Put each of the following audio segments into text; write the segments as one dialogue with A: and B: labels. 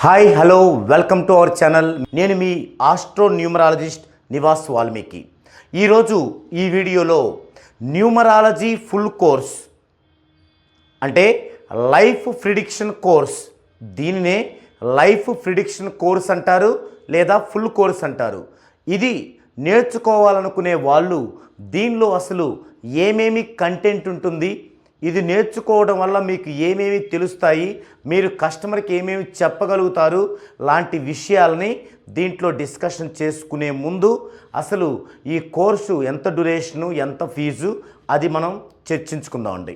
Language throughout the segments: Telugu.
A: Hi hello welcome to our channel. నేను మీ ఆస్ట్రో న్యూమరాలజిస్ట్ నివాస్ వాల్మీకి. ఈరోజు ఈ వీడియోలో న్యూమరాలజీ ఫుల్ కోర్స్ అంటే లైఫ్ ప్రిడిక్షన్ కోర్స్, దీనినే లైఫ్ ప్రిడిక్షన్ కోర్స్ అంటారు లేదా ఫుల్ కోర్స్ అంటారు. ఇది నేర్చుకోవాలనుకునే వాళ్ళు దీనిలో అసలు ఏమేమి కంటెంట్ ఉంటుంది, ఇది నేర్చుకోవడం వల్ల మీకు ఏమేమి తెలుస్తాయి, మీరు కస్టమర్కి ఏమేమి చెప్పగలుగుతారు లాంటి విషయాలని దీంట్లో డిస్కషన్ చేసుకునే ముందు అసలు ఈ కోర్సు ఎంత డ్యూరేషను, ఎంత ఫీజు అది మనం చర్చించుకుందామండి.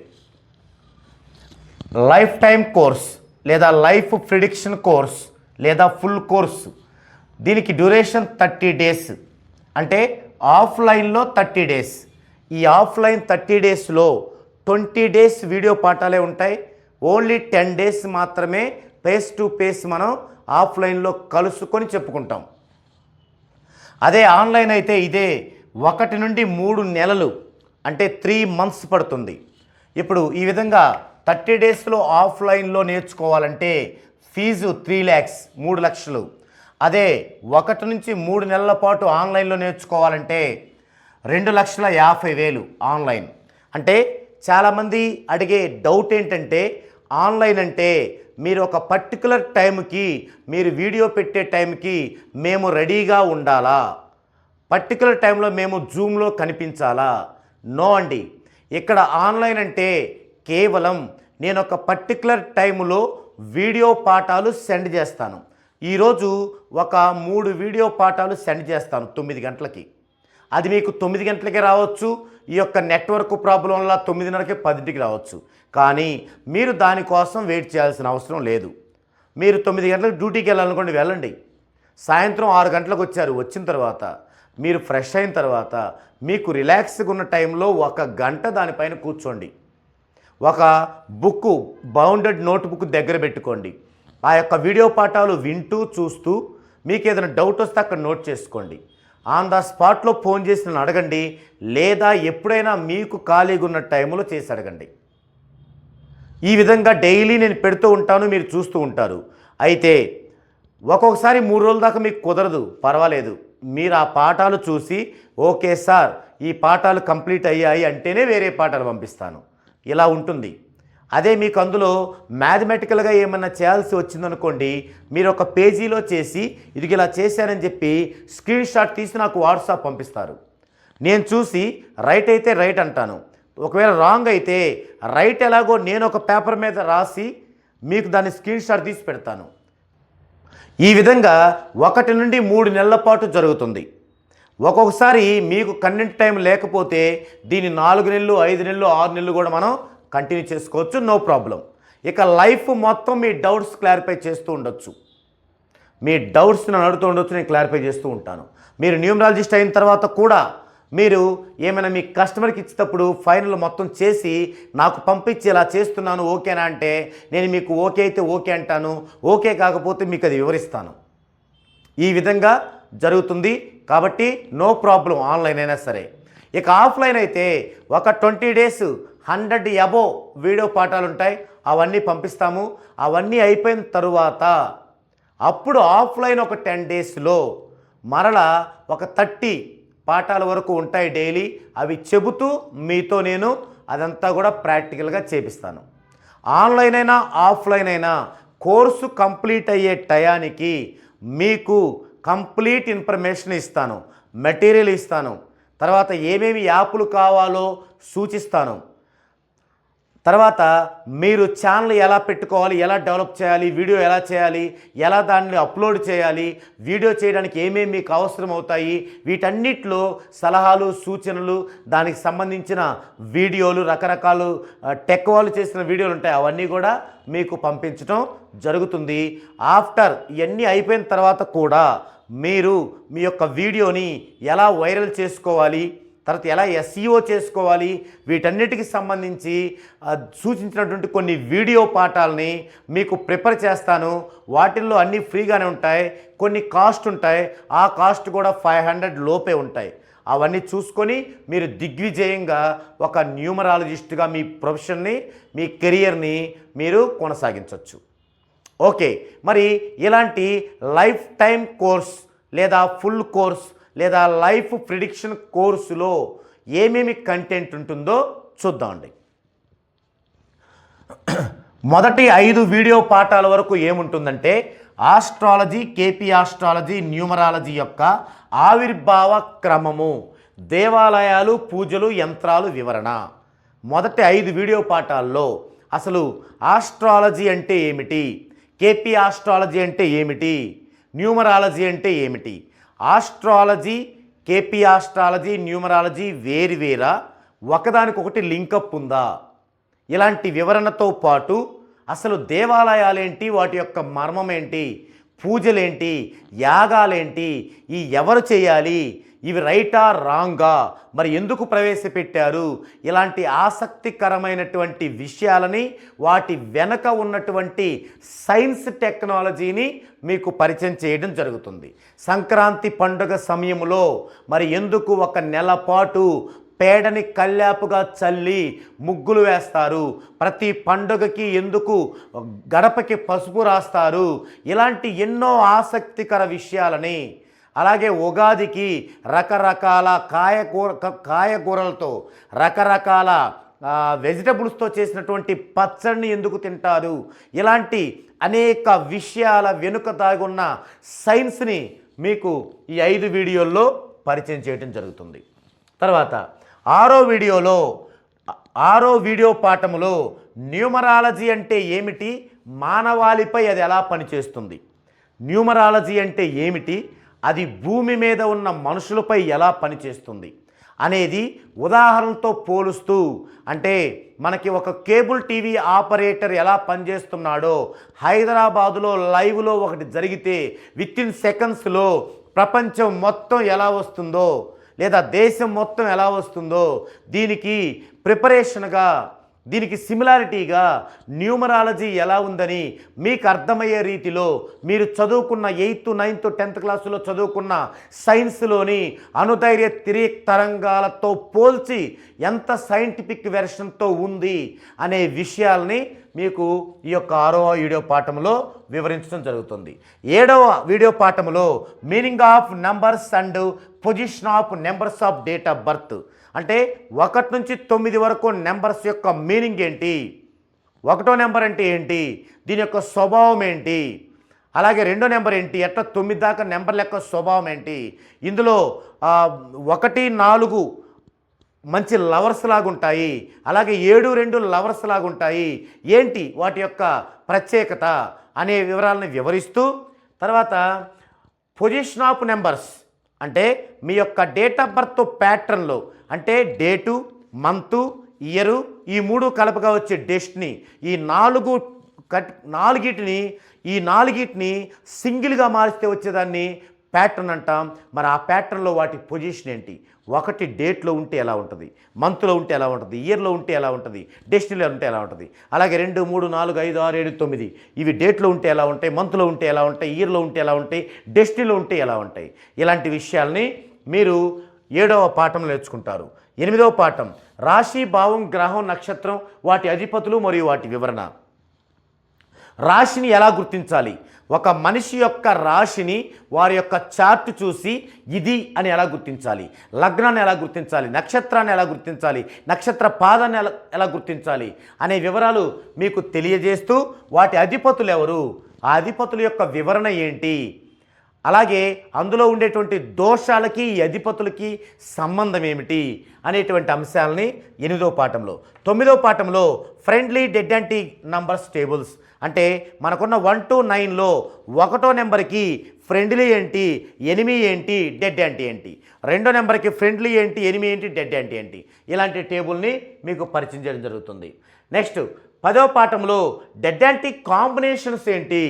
A: లైఫ్ టైం కోర్స్ లేదా లైఫ్ ప్రిడిక్షన్ కోర్స్ లేదా ఫుల్ కోర్సు, దీనికి డ్యూరేషన్ 30 డేస్, అంటే ఆఫ్లైన్లో 30 డేస్. ఈ ఆఫ్లైన్ 30 డేస్లో 20 డేస్ వీడియో పాఠాలే ఉంటాయి. ఓన్లీ 10 డేస్ మాత్రమే ఫేస్ టు ఫేస్ మనం ఆఫ్లైన్లో కలుసుకొని చెప్పుకుంటాం. అదే ఆన్లైన్ అయితే ఇదే 1 నుండి 3 నెలలు అంటే 3 months పడుతుంది. ఇప్పుడు ఈ విధంగా 30 డేస్లో ఆఫ్లైన్లో నేర్చుకోవాలంటే ఫీజు 3 lakhs 3 లక్షలు. అదే 1 నుంచి 3 నెలల పాటు ఆన్లైన్లో నేర్చుకోవాలంటే 2,50,000 ఆన్లైన్. అంటే చాలామంది అడిగే డౌట్ ఏంటంటే ఆన్లైన్ అంటే మీరు ఒక పర్టికులర్ టైంకి, మీరు వీడియో పెట్టే టైంకి మేము రెడీగా ఉండాలా, పర్టికులర్ టైంలో మేము జూమ్లో కనిపించాలా? నో అండి. ఇక్కడ ఆన్లైన్ అంటే కేవలం నేను ఒక పర్టికులర్ టైంలో వీడియో పాఠాలు సెండ్ చేస్తాను. ఈరోజు ఒక 3 వీడియో పాఠాలు సెండ్ చేస్తాను 9 గంటలకి. అది మీకు 9 గంటలకే రావచ్చు, ఈ యొక్క నెట్వర్క్ ప్రాబ్లం వల్ల 9:30కి 10కి రావచ్చు. కానీ మీరు దానికోసం వెయిట్ చేయాల్సిన అవసరం లేదు. మీరు 9 గంటలకు డ్యూటీకి వెళ్ళాలనుకోండి, వెళ్ళండి. సాయంత్రం 6 గంటలకు వచ్చారు, వచ్చిన తర్వాత మీరు ఫ్రెష్ అయిన తర్వాత మీకు రిలాక్స్గా ఉన్న టైంలో 1 గంట దానిపైన కూర్చోండి. ఒక బుక్, బౌండెడ్ నోట్బుక్ దగ్గర పెట్టుకోండి. ఆ యొక్క వీడియో పాఠాలు వింటూ చూస్తూ మీకు ఏదైనా డౌట్ వస్తే అక్కడ నోట్ చేసుకోండి. ఆన్ ద స్పాట్లో ఫోన్ చేసి నన్ను అడగండి, లేదా ఎప్పుడైనా మీకు ఖాళీగా ఉన్న టైంలో చేసి అడగండి. ఈ విధంగా డైలీ నేను పెడుతూ ఉంటాను, మీరు చూస్తూ ఉంటారు. అయితే ఒక్కొక్కసారి 3 రోజుల దాకా మీకు కుదరదు, పర్వాలేదు. మీరు ఆ పాఠాలు చూసి ఓకే సార్ ఈ పాఠాలు కంప్లీట్ అయ్యాయి అంటేనే వేరే పాఠాలు పంపిస్తాను. ఇలా ఉంటుంది. అదే మీకు అందులో మ్యాథమెటికల్గా ఏమన్నా చేయాల్సి వచ్చిందనుకోండి, మీరు ఒక పేజీలో చేసి ఇది ఇలా చేశానని చెప్పి స్క్రీన్ షాట్ తీసి నాకు వాట్సాప్ పంపిస్తారు. నేను చూసి రైట్ అయితే రైట్ అంటాను, ఒకవేళ రాంగ్ అయితే రైట్ ఎలాగో నేను ఒక పేపర్ మీద రాసి మీకు దాన్ని స్క్రీన్ షాట్ తీసి పెడతాను. ఈ విధంగా 1 నుండి 3 నెలల పాటు జరుగుతుంది. ఒక్కొక్కసారి మీకు కరెంట్ టైం లేకపోతే దీన్ని 4 నెలలు, 5 నెలలు, 6 నెలలు కూడా మనం కంటిన్యూ చేసుకోవచ్చు, నో ప్రాబ్లం. ఇక లైఫ్ మొత్తం మీ డౌట్స్ క్లారిఫై చేస్తూ ఉండొచ్చు, మీ డౌట్స్ నన్ను అడుగుతూ ఉండొచ్చు, నేను క్లారిఫై చేస్తూ ఉంటాను. మీరు న్యూమరాలజిస్ట్ అయిన తర్వాత కూడా మీరు ఏమైనా మీ కస్టమర్కి ఇచ్చేటప్పుడు ఫైనల్ మొత్తం చేసి నాకు పంపించి ఇలా చేస్తున్నాను ఓకేనా అంటే నేను మీకు ఓకే అయితే ఓకే అంటాను, ఓకే కాకపోతే మీకు అది వివరిస్తాను. ఈ విధంగా జరుగుతుంది. కాబట్టి నో ప్రాబ్లం, ఆన్లైన్ అయినా సరే. ఇక ఆఫ్లైన్ అయితే ఒక 20 డేస్ 100 అబోవ్ వీడియో పాఠాలు ఉంటాయి, అవన్నీ పంపిస్తాము. అవన్నీ అయిపోయిన తరువాత అప్పుడు ఆఫ్లైన్ ఒక 10 డేస్లో మరలా ఒక 30 పాఠాల వరకు ఉంటాయి డైలీ. అవి చెబుతూ మీతో నేను అదంతా కూడా ప్రాక్టికల్గా చేపిస్తాను. ఆన్లైన్ అయినా ఆఫ్లైన్ అయినా కోర్సు కంప్లీట్ అయ్యే టయానికి మీకు కంప్లీట్ ఇన్ఫర్మేషన్ ఇస్తాను, మెటీరియల్ ఇస్తాను, తర్వాత ఏమేమి యాప్లు కావాలో సూచిస్తాను. తర్వాత మీరు ఛానల్ ఎలా పెట్టుకోవాలి, ఎలా డెవలప్ చేయాలి, వీడియో ఎలా చేయాలి, ఎలా దాన్ని అప్లోడ్ చేయాలి, వీడియో చేయడానికి ఏమేమి మీకు అవసరం అవుతాయి, వీటన్నిటిలో సలహాలు, సూచనలు, దానికి సంబంధించిన వీడియోలు, రకరకాలు టెక్ వాళ్ళు చేసిన వీడియోలు ఉంటాయి, అవన్నీ కూడా మీకు పంపించడం జరుగుతుంది. ఆఫ్టర్ ఇవన్నీ అయిపోయిన తర్వాత కూడా మీరు మీ యొక్క వీడియోని ఎలా వైరల్ చేసుకోవాలి, తర్వాత ఎలా SEO చేసుకోవాలి, వీటన్నిటికి సంబంధించి సూచించినటువంటి కొన్ని వీడియో పాఠాలని మీకు ప్రిపేర్ చేస్తాను. వాటిల్లో అన్నీ ఫ్రీగానే ఉంటాయి, కొన్ని కాస్ట్ ఉంటాయి, ఆ కాస్ట్ కూడా 500 లోపే ఉంటాయి. అవన్నీ చూసుకొని మీరు దిగ్విజయంగా ఒక న్యూమరాలజిస్ట్గా మీ ప్రొఫెషన్ని, మీ కెరియర్ని మీరు కొనసాగించవచ్చు. ఓకే, మరి ఇలాంటి లైఫ్ టైం కోర్స్ లేదా ఫుల్ కోర్స్ లేదా లైఫ్ ప్రిడిక్షన్ కోర్సులో ఏమేమి కంటెంట్ ఉంటుందో చూద్దామండి. మొదటి 5 వీడియో పాఠాల వరకు ఏముంటుందంటే ఆస్ట్రాలజీ, కేపీ ఆస్ట్రాలజీ, న్యూమరాలజీ యొక్క ఆవిర్భావ క్రమము, దేవాలయాలు, పూజలు, యంత్రాలు వివరణ. మొదటి 5 వీడియో పాఠాల్లో అసలు ఆస్ట్రాలజీ అంటే ఏమిటి, కేపీ ఆస్ట్రాలజీ అంటే ఏమిటి, న్యూమరాలజీ అంటే ఏమిటి, ఆస్ట్రాలజీ, కేపీ ఆస్ట్రాలజీ, న్యూమరాలజీ వేరువేరా, ఒకదానికొకటి లింకప్ ఉందా, ఇలాంటి వివరణతో పాటు అసలు దేవాలయాలేంటి, వాటి యొక్క మర్మం ఏంటి, పూజలేంటి, యాగాలేంటి, ఈ ఎవరు చేయాలి, ఇవి రైటా రాంగా, మరి ఎందుకు ప్రవేశపెట్టారు, ఇలాంటి ఆసక్తికరమైనటువంటి విషయాలని, వాటి వెనక ఉన్నటువంటి సైన్స్ టెక్నాలజీని మీకు పరిచయం చేయడం జరుగుతుంది. సంక్రాంతి పండుగ సమయంలో మరి ఎందుకు 1 నెల పాటు పేడని కల్లాపుగా చల్లి ముగ్గులు వేస్తారు, ప్రతి పండుగకి ఎందుకు గడపకి పసుపు రాస్తారు, ఇలాంటి ఎన్నో ఆసక్తికర విషయాలని, అలాగే ఉగాదికి రకరకాల కాయగూరలతో రకరకాల వెజిటబుల్స్తో చేసినటువంటి పచ్చడిని ఎందుకు తింటారు, ఇలాంటి అనేక విషయాల వెనుక దాగున్న సైన్స్ని మీకు ఈ 5 వీడియోల్లో పరిచయం చేయడం జరుగుతుంది. తర్వాత 6వ వీడియో పాఠములో న్యూమరాలజీ అంటే ఏమిటి, మానవాళిపై అది ఎలా పనిచేస్తుంది, న్యూమరాలజీ అంటే ఏమిటి, అది భూమి మీద ఉన్న మనుషులపై ఎలా పనిచేస్తుంది అనేది ఉదాహరణతో పోలుస్తూ, అంటే మనకి ఒక కేబుల్ టీవీ ఆపరేటర్ ఎలా పనిచేస్తున్నాడో, హైదరాబాదులో లైవ్లో ఒకటి జరిగితే వితిన్ సెకండ్స్లో ప్రపంచం మొత్తం ఎలా వస్తుందో లేదా దేశం మొత్తం ఎలా వస్తుందో, దీనికి ప్రిపరేషన్గా, దీనికి సిమిలారిటీగా న్యూమరాలజీ ఎలా ఉందని మీకు అర్థమయ్యే రీతిలో మీరు చదువుకున్న 8th, 9th, 10th క్లాసులో చదువుకున్న సైన్స్లోని అణుధైర్య తరంగాలతో పోల్చి ఎంత సైంటిఫిక్ వెర్షన్తో ఉంది అనే విషయాల్ని మీకు ఈ యొక్క 6వ వీడియో పాఠంలో వివరించడం జరుగుతుంది. 7వ వీడియో పాఠంలో meaning of numbers and position of numbers of date of birth, అంటే 1 నుంచి 9 వరకు నెంబర్స్ యొక్క మీనింగ్ ఏంటి, 1వ నెంబర్ అంటే ఏంటి, దీని యొక్క స్వభావం ఏంటి, అలాగే 2వ నెంబర్ ఏంటి, ఎట్లా 9 దాకా నెంబర్ల యొక్క స్వభావం ఏంటి, ఇందులో 1, 4 మంచి లవర్స్ లాగా ఉంటాయి, అలాగే 7, 2 లవర్స్ లాగా ఉంటాయి, ఏంటి వాటి యొక్క ప్రత్యేకత అనే వివరాలను వివరిస్తూ, తర్వాత పొజిషన్ ఆఫ్ నెంబర్స్ అంటే మీ యొక్క డేట్ ఆఫ్ బర్త్ ప్యాటర్న్లో, అంటే డేటు, మంతు, ఇయరు, ఈ 3 కలపగా వచ్చే డెస్టినీ, ఈ 4ని సింగిల్గా మారిస్తే వచ్చేదాన్ని ప్యాటర్న్ అంటాం. మరి ఆ ప్యాటర్న్లో వాటి పొజిషన్ ఏంటి, 1 డేట్లో ఉంటే ఎలా ఉంటుంది, మంత్లో ఉంటే ఎలా ఉంటుంది, ఇయర్లో ఉంటే ఎలా ఉంటుంది, డెస్టినీలో ఉంటే ఎలా ఉంటుంది, అలాగే 2, 3, 4, 5, 6, 7, 9 ఇవి డేట్లో ఉంటే ఎలా ఉంటాయి, మంత్లో ఉంటే ఎలా ఉంటాయి, ఇయర్లో ఉంటే ఎలా ఉంటాయి, డెస్టినీలో ఉంటే ఎలా ఉంటాయి, ఇలాంటి విషయాల్ని మీరు 7వ పాఠంలో నేర్చుకుంటారు. 8వ పాఠం రాశి, భావం, గ్రహం, నక్షత్రం, వాటి అధిపతులు మరియు వాటి వివరణ. రాశిని ఎలా గుర్తించాలి, ఒక మనిషి యొక్క రాశిని వారి యొక్క చార్ట్ చూసి ఇది అని ఎలా గుర్తించాలి, లగ్నాన్ని ఎలా గుర్తించాలి, నక్షత్రాన్ని ఎలా గుర్తించాలి, నక్షత్ర పాదాన్ని ఎలా గుర్తించాలి అనే వివరాలు మీకు తెలియజేస్తూ, వాటి అధిపతులు ఎవరు, ఆ అధిపతుల యొక్క వివరణ ఏంటి, అలాగే అందులో ఉండేటువంటి దోషాలకి ఈ అధిపతులకి సంబంధం ఏమిటి అనేటువంటి అంశాలని 8వ పాఠంలో. 9వ పాఠంలో friendly dead anti numbers tables, అంటే మనకున్న 1 to 9లో 1వ నెంబర్కి ఫ్రెండ్లీ ఏంటి, ఎనిమీ ఏంటి, డెడ్ యాంటీ ఏంటి, 2వ నెంబర్కి ఫ్రెండ్లీ ఏంటి, ఎనిమీ ఏంటి, డెడ్ యాంటీ ఏంటి, ఇలాంటి టేబుల్ని మీకు పరిచయం చేయడం జరుగుతుంది. నెక్స్ట్ 10వ పాఠంలో డెడ్ యాంటీ కాంబినేషన్స్ ఏంటి,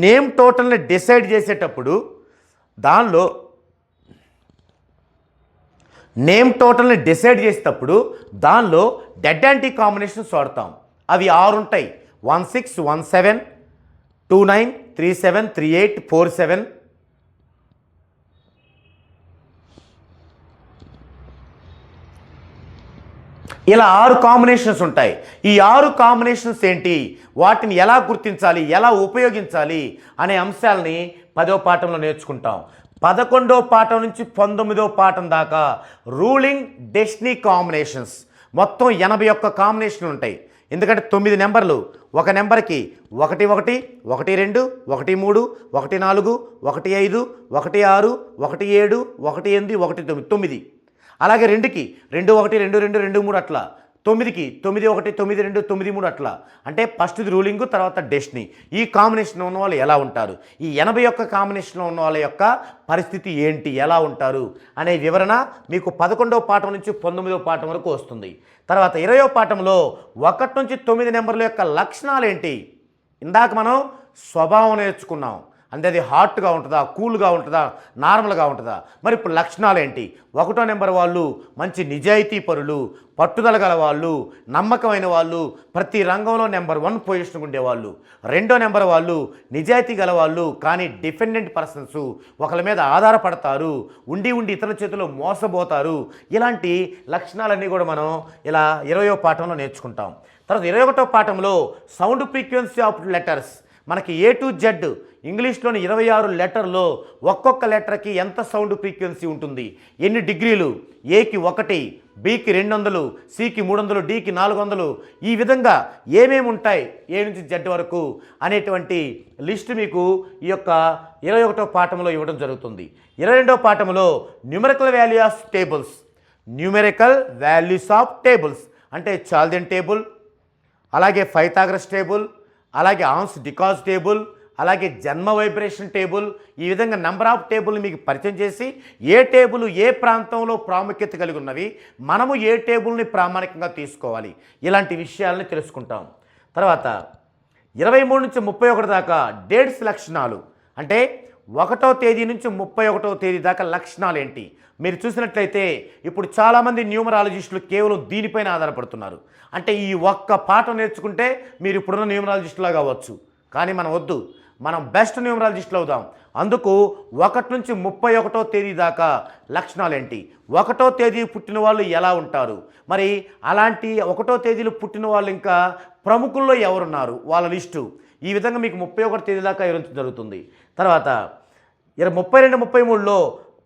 A: నేమ్ టోటల్ని డిసైడ్ చేసేటప్పుడు దానిలో డెడ్ యాంటీ కాంబినేషన్స్ వాడతాం. అవి 6 ఉంటాయి, 16, 17, 29, 37, 38, 47, 33, ఇలా 6 కాంబినేషన్స్ ఉంటాయి. ఈ 6 కాంబినేషన్స్ ఏంటి, వాటిని ఎలా గుర్తించాలి, ఎలా ఉపయోగించాలి అనే అంశాలని 10వ పాఠంలో నేర్చుకుంటాం. 11వ పాఠం నుంచి 19వ పాఠం దాకా రూలింగ్ డెస్టినీ కాంబినేషన్స్ మొత్తం 81 కాంబినేషన్లు ఉంటాయి. ఎందుకంటే 9 నెంబర్లు, ఒక నెంబర్కి 1 1 1 2 1 3 1 4 1 5 1 6 1 7 1 8 1 9. అలాగే 2కి 2 1 2 2 2 3 అట్లా. 9కి 9 1 9 2 9 3 అట్లా. అంటే ఫస్ట్ది రూలింగ్, తర్వాత డెస్టినీ. ఈ కాంబినేషన్ ఉన్న వాళ్ళు ఎలా ఉంటారు, ఈ 81 కాంబినేషన్లో ఉన్న వాళ్ళ యొక్క పరిస్థితి ఏంటి, ఎలా ఉంటారు అనే వివరణ మీకు 11వ పాఠం నుంచి 19వ పాఠం వరకు వస్తుంది. తర్వాత 20వ పాఠంలో 1 నుంచి 9 నెంబర్ల యొక్క లక్షణాలు ఏంటి. ఇందాక మనం స్వభావం నేర్చుకున్నాం. అంటే అది హాట్గా ఉంటుందా, కూల్గా ఉంటుందా, నార్మల్గా ఉంటుందా. మరి ఇప్పుడు లక్షణాలు ఏంటి. 1వ నెంబర్ వాళ్ళు మంచి నిజాయితీ పరులు, పట్టుదల గల వాళ్ళు, నమ్మకమైన వాళ్ళు, ప్రతి రంగంలో నెంబర్ 1 పొజిషన్ ఉండేవాళ్ళు. 2వ నెంబర్ వాళ్ళు నిజాయితీ గల వాళ్ళు, కానీ డిపెండెంట్ పర్సన్స్, ఒకరి మీద ఆధారపడతారు, ఉండి ఇతరుల చేతిలో మోసపోతారు. ఇలాంటి లక్షణాలన్నీ కూడా మనం ఇలా 20వ పాఠంలో నేర్చుకుంటాం. తర్వాత 21వ పాఠంలో సౌండ్ ఫ్రీక్వెన్సీ ఆఫ్ లెటర్స్. మనకి A to Z ఇంగ్లీష్లోని 26 లెటర్లో ఒక్కొక్క లెటర్కి ఎంత సౌండ్ ఫ్రీక్వెన్సీ ఉంటుంది, ఎన్ని డిగ్రీలు, ఏకి 1, బికి 200, సికి 300, డికి 400, ఈ విధంగా ఏమేమి ఉంటాయి A నుంచి Z వరకు అనేటువంటి లిస్ట్ మీకు ఈ యొక్క 21వ పాఠంలో ఇవ్వడం జరుగుతుంది. 22వ పాఠంలో న్యూమరికల్ వాల్యూస్ ఆఫ్ టేబుల్స్ అంటే చాల్దెన్ టేబుల్, అలాగే పైథాగరస్ టేబుల్, అలాగే ఆన్స్ డికాజ్ టేబుల్, అలాగే జన్మ వైబ్రేషన్ టేబుల్. ఈ విధంగా నెంబర్ ఆఫ్ టేబుల్ని మీకు పరిచయం చేసి ఏ టేబుల్ ఏ ప్రాంతంలో ప్రాముఖ్యత కలిగి ఉన్నవి, మనము ఏ టేబుల్ని ప్రామాణికంగా తీసుకోవాలి, ఇలాంటి విషయాలని తెలుసుకుంటాం. తర్వాత 23 నుంచి 31 దాకా డేట్స్ లక్షణాలు. అంటే 1వ తేదీ నుంచి 31వ తేదీ దాకా లక్షణాలు ఏంటి. మీరు చూసినట్లయితే ఇప్పుడు చాలామంది న్యూమరాలజిస్టులు కేవలం దీనిపైన ఆధారపడుతున్నారు. అంటే ఈ ఒక్క పాఠం నేర్చుకుంటే మీరు ఇప్పుడున్న న్యూమరాలజిస్టులా కావచ్చు. కానీ మనం వద్దు, మనం బెస్ట్ న్యూమరాలజిస్టులు అవుదాం. అందుకు 1 నుంచి 31వ తేదీ దాకా లక్షణాలు ఏంటి, 1వ తేదీ పుట్టిన వాళ్ళు ఎలా ఉంటారు, మరి అలాంటి 1వ తేదీలు పుట్టిన వాళ్ళు ఇంకా ప్రముఖుల్లో ఎవరున్నారు వాళ్ళ లిస్టు. ఈ విధంగా మీకు 31వ తేదీ దాకా వివరించడం జరుగుతుంది. తర్వాత 32, 33లో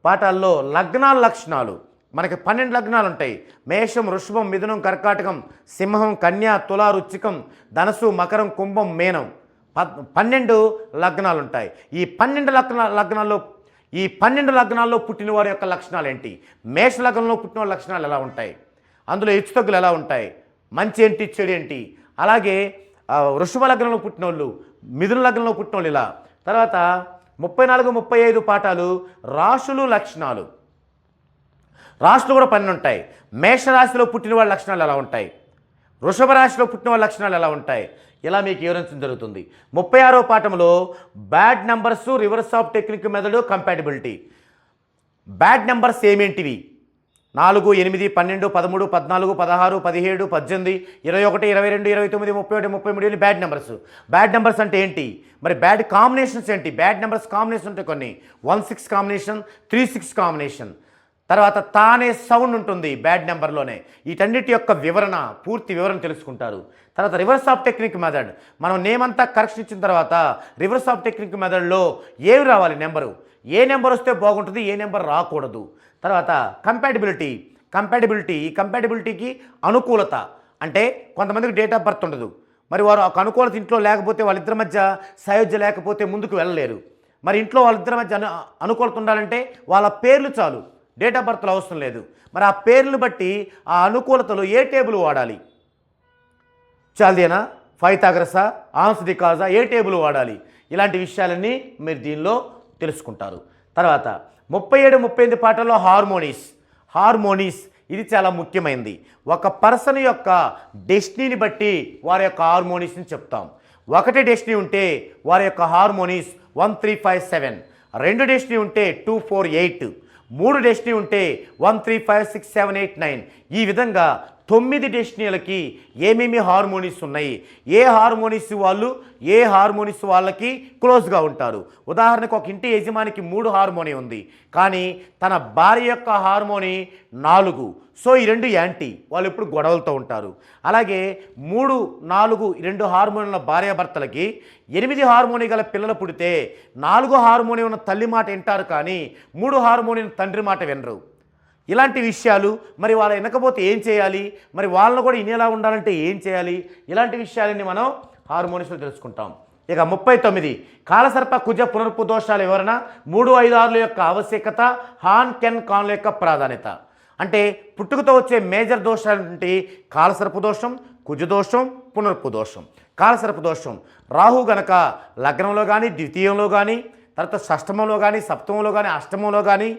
A: పాఠాల్లో లగ్నాల లక్షణాలు. మనకి 12 లగ్నాలు ఉంటాయి. మేషం, వృషభం, మిథునం, కర్కాటకం, సింహం, కన్య, తుల, వృశ్చికం, ధనస్సు, మకరం, కుంభం, మీనం. 12 లగ్నాలు ఉంటాయి. ఈ 12 లగ్నాల్లో పుట్టిన వారి యొక్క లక్షణాలు ఏంటి, మేష లగ్నంలో పుట్టిన వాళ్ళ లక్షణాలు ఎలా ఉంటాయి, అందులో హెచ్చుతగ్గులు ఎలా ఉంటాయి, మంచి ఏంటి చెడు ఏంటి. అలాగే వృషభ లగ్నంలో పుట్టిన వాళ్ళు, మిథున లగ్నంలో పుట్టిన వాళ్ళు ఇలా. తర్వాత 34, 35 పాఠాలు రాశులు లక్షణాలు. రాశులు కూడా 12 ఉంటాయి. మేషరాశిలో పుట్టిన వాళ్ళ లక్షణాలు ఎలా ఉంటాయి, వృషభ రాశిలో పుట్టిన వాళ్ళ లక్షణాలు ఎలా ఉంటాయి, ఇలా మీకు వివరించడం జరుగుతుంది. 36వ పాఠంలో bad numbers, reverse of technique method, compatibility. Bad numbers ఏమేంటివి, 4, 8, 12, 13, 14, 16, 17, 18, 21, 22, 29, 31, 33 బ్యాడ్ నెంబర్స్. బ్యాడ్ నెంబర్స్ అంటే ఏంటి, మరి బ్యాడ్ కాంబినేషన్స్ ఏంటి. బ్యాడ్ నెంబర్స్ కాంబినేషన్ ఉంటాయి కొన్ని, 1-6 కాంబినేషన్, 3-6 కాంబినేషన్. తర్వాత తానే సౌండ్ ఉంటుంది బ్యాడ్ నెంబర్లోనే. వీటన్నిటి యొక్క వివరణ, పూర్తి వివరణ తెలుసుకుంటారు. తర్వాత రివర్స్ ఆఫ్ టెక్నిక్ మెథడ్. మనం నేమ్ అంతా కరెక్షన్ ఇచ్చిన తర్వాత రివర్స్ ఆఫ్ టెక్నిక్ మెథడ్లో ఏవి రావాలి నెంబరు, ఏ నెంబర్ వస్తే బాగుంటుంది, ఏ నెంబర్ రాకూడదు. తర్వాత కంపాటిబిలిటీ. ఈ కంపాటిబిలిటీకి అనుకూలత. అంటే కొంతమందికి డేట్ ఆఫ్ బర్త్ ఉండదు, మరి వారు ఒక అనుకూలత ఇంట్లో లేకపోతే వాళ్ళిద్దరి మధ్య సయోధ్య లేకపోతే ముందుకు వెళ్ళలేరు. మరి ఇంట్లో వాళ్ళిద్దరి మధ్య అనుకూలత ఉండాలంటే వాళ్ళ పేర్లు చాలు, డేట్ ఆఫ్ బర్త్లో అవసరం లేదు. మరి ఆ పేర్లను బట్టి ఆ అనుకూలతలో ఏ టేబుల్ వాడాలి, చాల్దేనా, పైథాగరసా, ఆన్స్ డికాజా, ఏ టేబుల్ వాడాలి, ఇలాంటి విషయాలన్నీ మీరు దీనిలో తెలుసుకుంటారు. తర్వాత 37, 38 పాఠంలో హార్మోనీస్ ఇది చాలా ముఖ్యమైనది. ఒక పర్సన్ యొక్క డెస్టినీని బట్టి వారి యొక్క హార్మోనీస్ని చెప్తాం. 1 డెస్టినీ ఉంటే వారి యొక్క హార్మోనీస్ 1, 3, 5, 7. 2 డెస్టినీ ఉంటే 2, 4, 8. 3 డెస్టినీ ఉంటే 1, 3, 5, 6, 7, 8, 9. ఈ విధంగా 9 డెస్టినీలకి ఏమేమి హార్మోనిస్ ఉన్నాయి, ఏ హార్మోనిస్ వాళ్ళు ఏ హార్మోనిస్ వాళ్ళకి క్లోజ్గా ఉంటారు. ఉదాహరణకు ఒక ఇంటి యజమానికి 3 హార్మోని ఉంది, కానీ తన భార్య యొక్క హార్మోని 4. సో ఈ 2 యాంటీ, వాళ్ళు ఎప్పుడు గొడవలతో ఉంటారు. అలాగే 3, 4, 2 హార్మోన్ల భార్యాభర్తలకి 8 హార్మోని గల పిల్లలు పుడితే 4 హార్మోని ఉన్న తల్లి మాట వింటారు, కానీ 3 హార్మోని తండ్రి మాట వినరు. ఇలాంటి విషయాలు మరి వాళ్ళ వినకపోతే ఏం చేయాలి, మరి వాళ్ళను కూడా ఇనేలా ఉండాలంటే ఏం చేయాలి, ఇలాంటి విషయాలన్నీ మనం హార్మోనిస్లో తెలుసుకుంటాం. ఇక 39 కాలసర్ప కుజ పునర్పు దోషాల వివరణ, 3, 5, 6 యొక్క ఆవశ్యకత, హాన్ కెన్ కాన్ల యొక్క ప్రాధాన్యత. అంటే పుట్టుకతో వచ్చే మేజర్ దోషాలు ఏంటి? కాలసర్ప దోషం, కుజదోషం, పునర్పు దోషం. కాలసర్ప దోషం రాహు గనక లగ్నంలో కానీ ద్వితీయంలో కానీ తర్వాత షష్టమంలో కానీ సప్తమంలో కానీ అష్టమంలో కానీ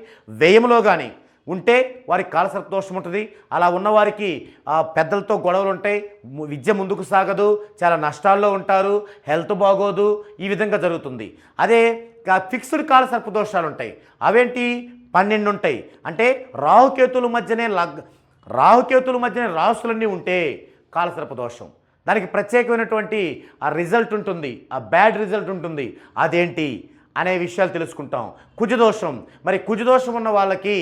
A: వ్యయంలో కానీ ఉంటే వారికి కాలసర్ప దోషం ఉంటుంది. అలా ఉన్నవారికి పెద్దలతో గొడవలు ఉంటాయి, విద్య ముందుకు సాగదు, చాలా నష్టాల్లో ఉంటారు, హెల్త్ బాగోదు, ఈ విధంగా జరుగుతుంది. అదే ఫిక్స్డ్ కాలసర్ప దోషాలు ఉంటాయి. అవేంటి? 12 ఉంటాయి. అంటే రాహుకేతుల మధ్యనే రాసులన్నీ ఉంటే కాలసర్ప దోషం. దానికి ప్రత్యేకమైనటువంటి ఆ రిజల్ట్ ఉంటుంది, ఆ బ్యాడ్ రిజల్ట్ ఉంటుంది. అదేంటి అనే విషయాలు తెలుసుకుంటాం. కుజదోషం, మరి కుజదోషం ఉన్న వాళ్ళకి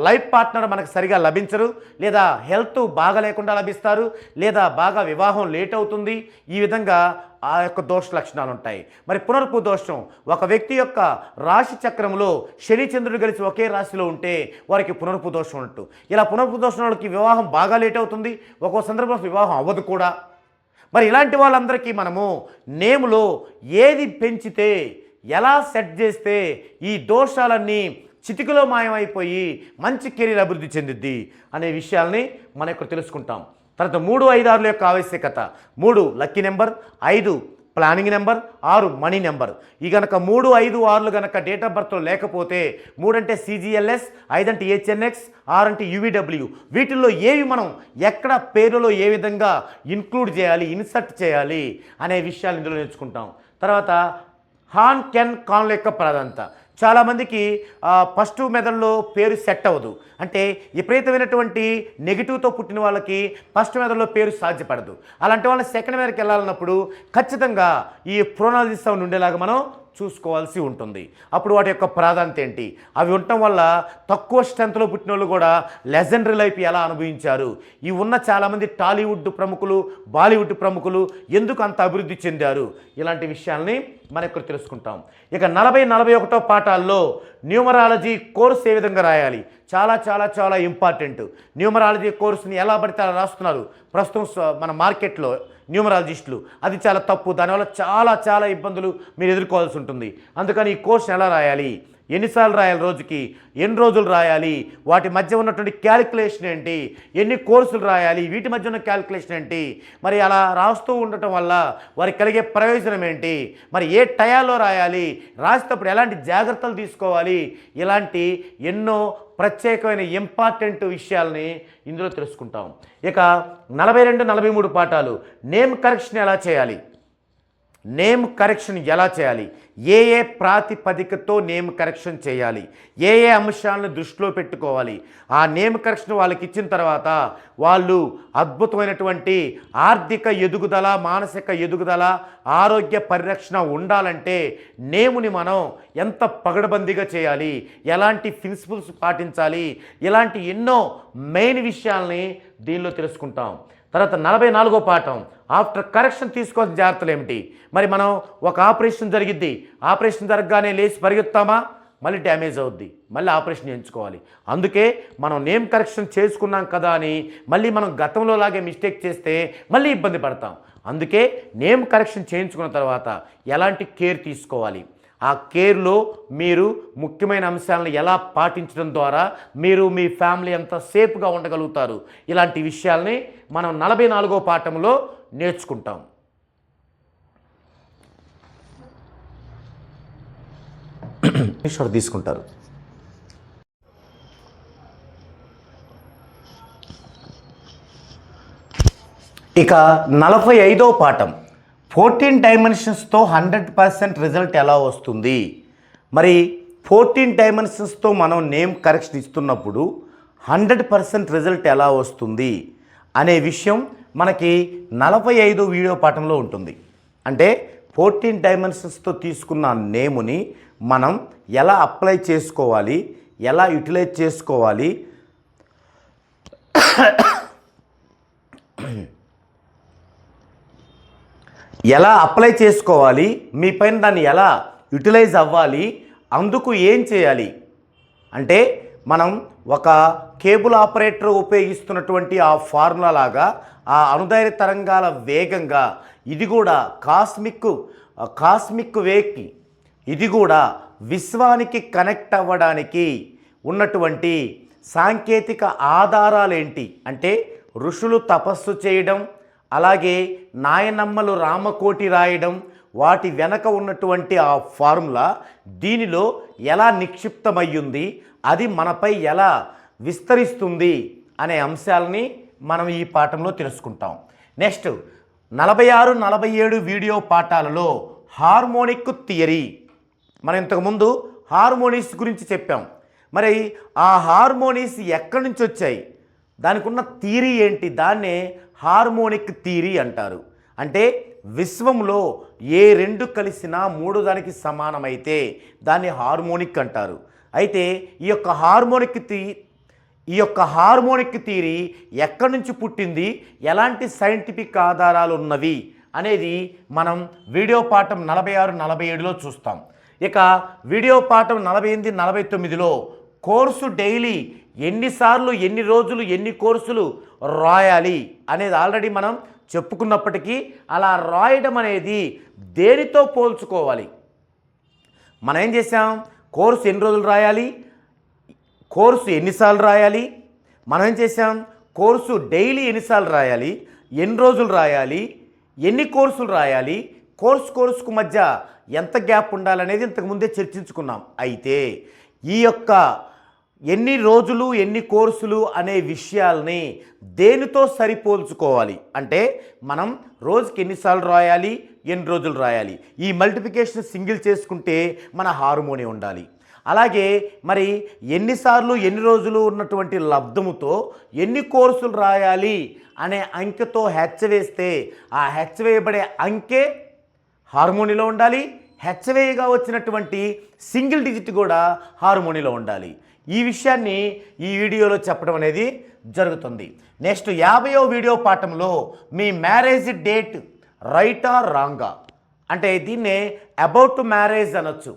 A: లైఫ్ పార్ట్నర్ మనకు సరిగా లభించరు, లేదా హెల్త్ బాగా లేకుండా లభిస్తారు, లేదా బాగా వివాహం లేట్ అవుతుంది. ఈ విధంగా ఆ యొక్క దోష లక్షణాలు ఉంటాయి. మరి పునర్పు దోషం, ఒక వ్యక్తి యొక్క రాశి చక్రంలో శని చంద్రుడు కలిసి ఒకే రాశిలో ఉంటే వారికి పునర్పు దోషం ఉన్నట్టు. ఇలా పునర్పు దోషం వాళ్ళకి వివాహం బాగా లేట్ అవుతుంది, ఒక్కో సందర్భంలో వివాహం అవ్వదు కూడా. మరి ఇలాంటి వాళ్ళందరికీ మనము నేములో ఏది పెంచితే, ఎలా సెట్ చేస్తే ఈ దోషాలన్నీ చిటికలో మాయమైపోయి మంచి కెరీర్ అభివృద్ధి చెందిద్ది అనే విషయాల్ని మనం ఇక్కడ తెలుసుకుంటాం. తర్వాత 3, 5, 6 యొక్క ఆవశ్యకత. 3 lucky number, 5 planning number, 6 money number. ఈ కనుక 3, 5, 6 కనుక డేట్ ఆఫ్ బర్త్లో లేకపోతే 3 అంటే CGLS, 5 అంటే HNX, 6 అంటే UVW, వీటిల్లో ఏవి మనం ఎక్కడ పేరులో ఏ విధంగా ఇన్క్లూడ్ చేయాలి, ఇన్సర్ట్ చేయాలి అనే విషయాలు ఇందులో నేర్చుకుంటాం. తర్వాత హాన్ కెన్ కాన్ల యొక్క ప్రాధాన్యత. చాలామందికి ఫస్ట్ మెథడ్లో పేరు సెట్ అవ్వదు, అంటే విపరీతమైనటువంటి నెగిటివ్తో పుట్టిన వాళ్ళకి ఫస్ట్ మెథడ్లో పేరు సాధ్యపడదు. అలాంటి వాళ్ళని సెకండ్ మెథడ్కి వెళ్ళాలన్నప్పుడు ఖచ్చితంగా ఈ ప్రోనాలజిస్ట్ సౌండ్ ఉండేలాగా మనం చూసుకోవాల్సి ఉంటుంది. అప్పుడు వాటి యొక్క ప్రాధాన్యత ఏంటి, అవి ఉండటం వల్ల తక్కువ స్ట్రెంత్లో పుట్టిన వాళ్ళు కూడా లెజెండరీ లైఫ్ ఎలా అనుభవించారు, ఈ ఉన్న చాలామంది టాలీవుడ్ ప్రముఖులు, బాలీవుడ్ ప్రముఖులు ఎందుకు అంత అభివృద్ధి చెందారు, ఇలాంటి విషయాల్ని మనం ఇక్కడ తెలుసుకుంటాం. ఇక 40, 41 పాఠాల్లో న్యూమరాలజీ కోర్స్ ఏ విధంగా రాయాలి, చాలా చాలా చాలా ఇంపార్టెంట్. న్యూమరాలజీ కోర్సుని ఎలా పడితే అలా రాస్తున్నారు ప్రస్తుతం మన మార్కెట్లో న్యూమరాలజిస్టులు. అది చాలా తప్పు, దానివల్ల చాలా చాలా ఇబ్బందులు మీరు ఎదుర్కోవాల్సి ఉంటుంది. అందుకని ఈ కోర్సుని ఎలా రాయాలి, ఎన్నిసార్లు రాయాలి, రోజుకి ఎన్ని రోజులు రాయాలి, వాటి మధ్య ఉన్నటువంటి క్యాలిక్యులేషన్ ఏంటి, ఎన్ని కోర్సులు రాయాలి, వీటి మధ్య ఉన్న క్యాలిక్యులేషన్ ఏంటి, మరి అలా రాస్తూ ఉండటం వల్ల వారికి కలిగే ప్రయోజనం ఏంటి, మరి ఏ టయాల్లో రాయాలి, రాసేటప్పుడు ఎలాంటి జాగ్రత్తలు తీసుకోవాలి, ఇలాంటి ఎన్నో ప్రత్యేకమైన ఇంపార్టెంట్ విషయాల్ని ఇందులో తెలుసుకుంటాం. ఇక 42, 43 పాఠాలు నేమ్ కరెక్షన్ ఎలా చేయాలి, నేమ్ కరెక్షన్ ఎలా చేయాలి, ఏ ఏ ప్రాతిపదికతో నేమ్ కరెక్షన్ చేయాలి, ఏ ఏ అంశాలను దృష్టిలో పెట్టుకోవాలి, ఆ నేమ్ కరెక్షన్ వాళ్ళకి ఇచ్చిన తర్వాత వాళ్ళు అద్భుతమైనటువంటి ఆర్థిక ఎదుగుదల, మానసిక ఎదుగుదల, ఆరోగ్య పరిరక్షణ ఉండాలంటే నేముని మనం ఎంత పగడబందీగా చేయాలి, ఎలాంటి ప్రిన్సిపల్స్ పాటించాలి, ఇలాంటి ఎన్నో మెయిన్ విషయాల్ని దీనిలో తెలుసుకుంటాం. తర్వాత 44వ పాఠం ఆఫ్టర్ కరెక్షన్ తీసుకోవాల్సిన జాగ్రత్తలు ఏమిటి. మరి మనం ఒక ఆపరేషన్ జరిగిద్ది, ఆపరేషన్ జరగగానే లేచి పరిగెత్తామా, మళ్ళీ డ్యామేజ్ అవుద్ది, మళ్ళీ ఆపరేషన్ చేయించుకోవాలి. అందుకే మనం నేమ్ కరెక్షన్ చేసుకున్నాం కదా అని మళ్ళీ మనం గతంలో లాగే మిస్టేక్ చేస్తే మళ్ళీ ఇబ్బంది పడతాం. అందుకే నేమ్ కరెక్షన్ చేయించుకున్న తర్వాత ఎలాంటి కేర్ తీసుకోవాలి, ఆ కేర్లో మీరు ముఖ్యమైన అంశాలను ఎలా పాటించడం ద్వారా మీరు మీ ఫ్యామిలీ ఎంత సేఫ్గా ఉండగలుగుతారు, ఇలాంటి విషయాల్ని మనం 44వ పాఠంలో నేర్చుకుంటాం. తీసుకుంటారు. ఇక 45వ పాఠం 14 డైమెన్షన్స్తో 100% రిజల్ట్ ఎలా వస్తుంది. మరి 14 డైమెన్షన్స్తో మనం నేమ్ కరెక్షన్ ఇస్తున్నప్పుడు 100% రిజల్ట్ ఎలా వస్తుంది అనే విషయం మనకి 45 వీడియో పాఠంలో ఉంటుంది. అంటే 14 డైమెన్షన్స్తో తీసుకున్న నేముని మనం ఎలా అప్లై చేసుకోవాలి, ఎలా యూటిలైజ్ చేసుకోవాలి, ఎలా అప్లై చేసుకోవాలి, మీ పైన దాన్ని ఎలా యూటిలైజ్ అవ్వాలి, అందుకు ఏం చేయాలి అంటే మనం ఒక కేబుల్ ఆపరేటర్ ఉపయోగిస్తున్నటువంటి ఆ ఫార్ములా లాగా ఆ అణుధైర్య తరంగాల వేగంగా ఇది కూడా కాస్మిక్ వేకి ఇది కూడా విశ్వానికి కనెక్ట్ అవ్వడానికి ఉన్నటువంటి సాంకేతిక ఆధారాలేంటి అంటే ఋషులు తపస్సు చేయడం, అలాగే నాయనమ్మలు రామకోటి రాయడం, వాటి వెనక ఉన్నటువంటి ఆ ఫార్ములా దీనిలో ఎలా నిక్షిప్తమయ్యింది, అది మనపై ఎలా విస్తరిస్తుంది అనే అంశాలని మనం ఈ పాఠంలో తెలుసుకుంటాం. నెక్స్ట్ 46, 47 వీడియో పాఠాలలో హార్మోనిక్ థియరీ, మనం ఇంతకుముందు హార్మోనీస్ గురించి చెప్పాం. మరి ఆ హార్మోనీస్ ఎక్కడి నుంచి వచ్చాయి, దానికి ఉన్న థియరీ ఏంటి, దాన్నే హార్మోనిక్ థియరీ అంటారు. అంటే విశ్వంలో ఏ రెండు కలిసినా మూడు దానికి సమానమైతే దాన్ని హార్మోనిక్ అంటారు. అయితే ఈ యొక్క హార్మోనిక్ థియరీ ఎక్కడి నుంచి పుట్టింది, ఎలాంటి సైంటిఫిక్ ఆధారాలు ఉన్నవి అనేది మనం వీడియో పాఠం 46, 47లో చూస్తాం. ఇక వీడియో పాఠం 48, 49లో కోర్సు డైలీ ఎన్నిసార్లు, ఎన్ని రోజులు, ఎన్ని కోర్సులు రాయాలి అనేది ఆల్రెడీ మనం చెప్పుకున్నప్పటికీ అలా రాయడం అనేది దేనితో పోల్చుకోవాలి. మనం ఏం చేసాం, కోర్సు ఎన్ని రోజులు రాయాలి, కోర్సు ఎన్నిసార్లు రాయాలి, మనం ఏం చేసాం, కోర్సు డైలీ ఎన్నిసార్లు రాయాలి, ఎన్ని రోజులు రాయాలి, ఎన్ని కోర్సులు రాయాలి, కోర్సుకు మధ్య ఎంత గ్యాప్ ఉండాలనేది ఇంతకుముందే చర్చించుకున్నాం. అయితే ఈ యొక్క ఎన్ని రోజులు, ఎన్ని కోర్సులు అనే విషయాల్ని దేనితో సరిపోల్చుకోవాలి అంటే మనం రోజుకి ఎన్నిసార్లు రాయాలి, ఎన్ని రోజులు రాయాలి, ఈ మల్టిప్లికేషన్ సింగిల్ చేసుకుంటే మన హార్మోని ఉండాలి. అలాగే మరి ఎన్నిసార్లు, ఎన్ని రోజులు ఉన్నటువంటి లబ్ధముతో ఎన్ని కోర్సులు రాయాలి అనే అంకెతో హెచ్చ వేస్తే ఆ హెచ్చ వేయబడే అంకె హార్మోనిలో ఉండాలి, హెచ్చవేయగా వచ్చినటువంటి సింగిల్ డిజిట్ కూడా హార్మోనిలో ఉండాలి. ఈ విషయాన్ని ఈ వీడియోలో చెప్పడం అనేది జరుగుతుంది. నెక్స్ట్ 50వ వీడియో పాఠంలో మీ మ్యారేజ్ డేట్ రైటా రాంగా, అంటే దీన్నే అబౌట్ మ్యారేజ్ అనొచ్చు.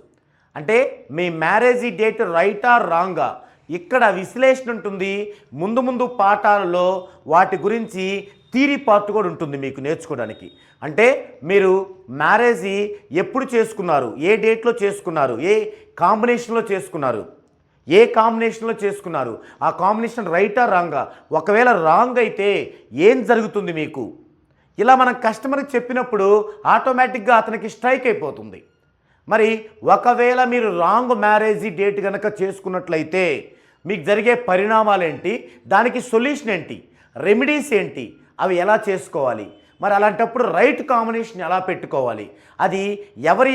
A: అంటే మీ మ్యారేజ్ డేట్ రైటా రాంగా, ఇక్కడ విశ్లేషణ ఉంటుంది. ముందు పాఠాలలో వాటి గురించి థియరీ పార్ట్ కూడా ఉంటుంది మీకు నేర్చుకోవడానికి. అంటే మీరు మ్యారేజ్ ఎప్పుడు చేసుకున్నారు, ఏ డేట్లో చేసుకున్నారు, ఏ కాంబినేషన్లో చేసుకున్నారు, ఆ కాంబినేషన్ రైటా రాంగా, ఒకవేళ రాంగ్ అయితే ఏం జరుగుతుంది మీకు, ఇలా మనం కస్టమర్కి చెప్పినప్పుడు ఆటోమేటిక్గా అతనికి స్ట్రైక్ అయిపోతుంది. మరి ఒకవేళ మీరు రాంగ్ మ్యారేజ్ డేట్ కనుక చేసుకున్నట్లయితే మీకు జరిగే పరిణామాలు ఏంటి, దానికి సొల్యూషన్ ఏంటి, రెమెడీస్ ఏంటి, అవి ఎలా చేసుకోవాలి, మరి అలాంటప్పుడు రైట్ కాంబినేషన్ ఎలా పెట్టుకోవాలి, అది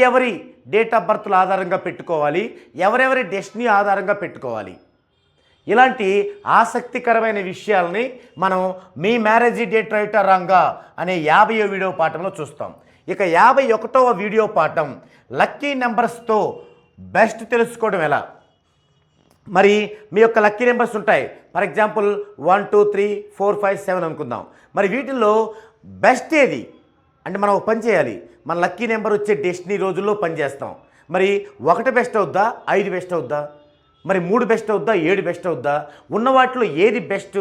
A: ఎవరి డేట్ ఆఫ్ బర్త్ల ఆధారంగా పెట్టుకోవాలి, ఎవరెవరి డెస్టినీ ఆధారంగా పెట్టుకోవాలి, ఇలాంటి ఆసక్తికరమైన విషయాలని మనం మీ మ్యారేజ్ డేట్ రైటా రాంగా అనే 50వ వీడియో పాఠంలో చూస్తాం. ఇక 51వ వీడియో పాఠం లక్కీ నెంబర్స్తో బెస్ట్ తెలుసుకోవడం ఎలా. మరి మీ యొక్క లక్కీ నెంబర్స్ ఉంటాయి, ఫర్ ఎగ్జాంపుల్ 1, 2, 3, 4, 5, 7 అనుకుందాం. మరి వీటిల్లో బెస్ట్ ఏది అంటే మనం ఒక పని చేయాలి, మన లక్కీ నెంబర్ వచ్చే డెస్టినీ రోజుల్లో పని చేస్తాం. మరి 1 బెస్ట్ అవుద్దా, 5 బెస్ట్ అవుద్దా, మరి 3 బెస్ట్ అవుద్దా, 7 బెస్ట్ అవుద్దా, ఉన్న వాటిలో ఏది బెస్ట్,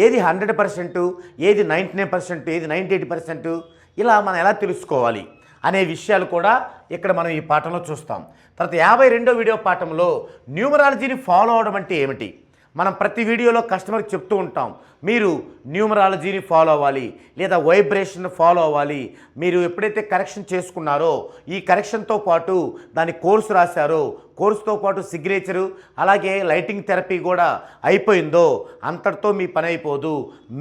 A: ఏది 100%, ఏది 99%, ఏది 98%, ఇలా మనం ఎలా తెలుసుకోవాలి అనే విషయాలు కూడా ఇక్కడ మనం ఈ పాఠంలో చూస్తాం. తర్వాత 52వ వీడియో పాఠంలో న్యూమరాలజీని ఫాలో అవడం అంటే ఏమిటి. మనం ప్రతి వీడియోలో కస్టమర్కి చెప్తూ ఉంటాం, మీరు న్యూమరాలజీని ఫాలో అవ్వాలి లేదా వైబ్రేషన్ ఫాలో అవ్వాలి. మీరు ఎప్పుడైతే కరెక్షన్ చేసుకున్నారో ఈ కరెక్షన్తో పాటు దాని కోర్సు రాశారో, కోర్సుతో పాటు సిగ్నేచరు అలాగే లైటింగ్ థెరపీ కూడా అయిపోయిందో అంతటితో మీ పని అయిపోదు.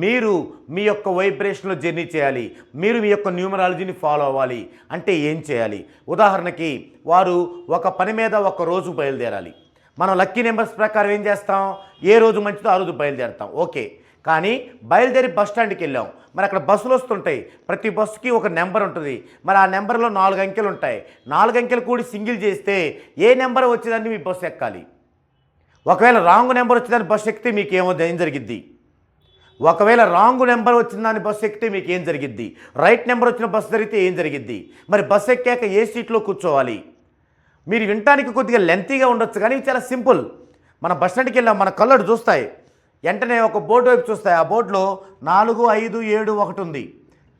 A: మీరు మీ యొక్క వైబ్రేషన్లో జర్నీ చేయాలి, మీరు మీ యొక్క న్యూమరాలజీని ఫాలో అవ్వాలి. అంటే ఏం చేయాలి, ఉదాహరణకి వారు ఒక పని మీద ఒక రోజు బయలుదేరాలి. మనం లక్కీ నెంబర్స్ ప్రకారం ఏం చేస్తాం, ఏ రోజు మంచిదో ఆ రోజు బయలుదేరుతాం. ఓకే, కానీ బయలుదేరి బస్ స్టాండ్కి వెళ్ళాం, మరి అక్కడ బస్సులు వస్తుంటాయి, ప్రతి బస్సుకి ఒక నెంబర్ ఉంటుంది, మరి ఆ నెంబర్లో 4 అంకెలు ఉంటాయి. 4 అంకెలు కూడి సింగిల్ చేస్తే ఏ నెంబర్ వచ్చేదాన్ని మీ బస్సు ఎక్కాలి. ఒకవేళ రాంగ్ నెంబర్ వచ్చేదాన్ని బస్సు ఎక్కితే మీకు ఏం జరిగిద్ది? ఒకవేళ రాంగ్ నెంబర్ వచ్చిన దాన్ని బస్సు ఎక్కితే మీకు ఏం జరిగిద్ది? రైట్ నెంబర్ వచ్చిన బస్సు జరిగితే ఏం జరిగిద్ది? మరి బస్సు ఎక్కాక ఏ సీట్లో కూర్చోవాలి? మీరు వినటానికి కొద్దిగా లెంతీగా ఉండొచ్చు, కానీ చాలా సింపుల్. మన బస్ స్టాండ్కి వెళ్ళాం, మన కళ్ళడు చూస్తాయి, వెంటనే ఒక బోర్డు వైపు చూస్తాయి, ఆ బోర్డులో 4, 5, 7 1 ఉంది,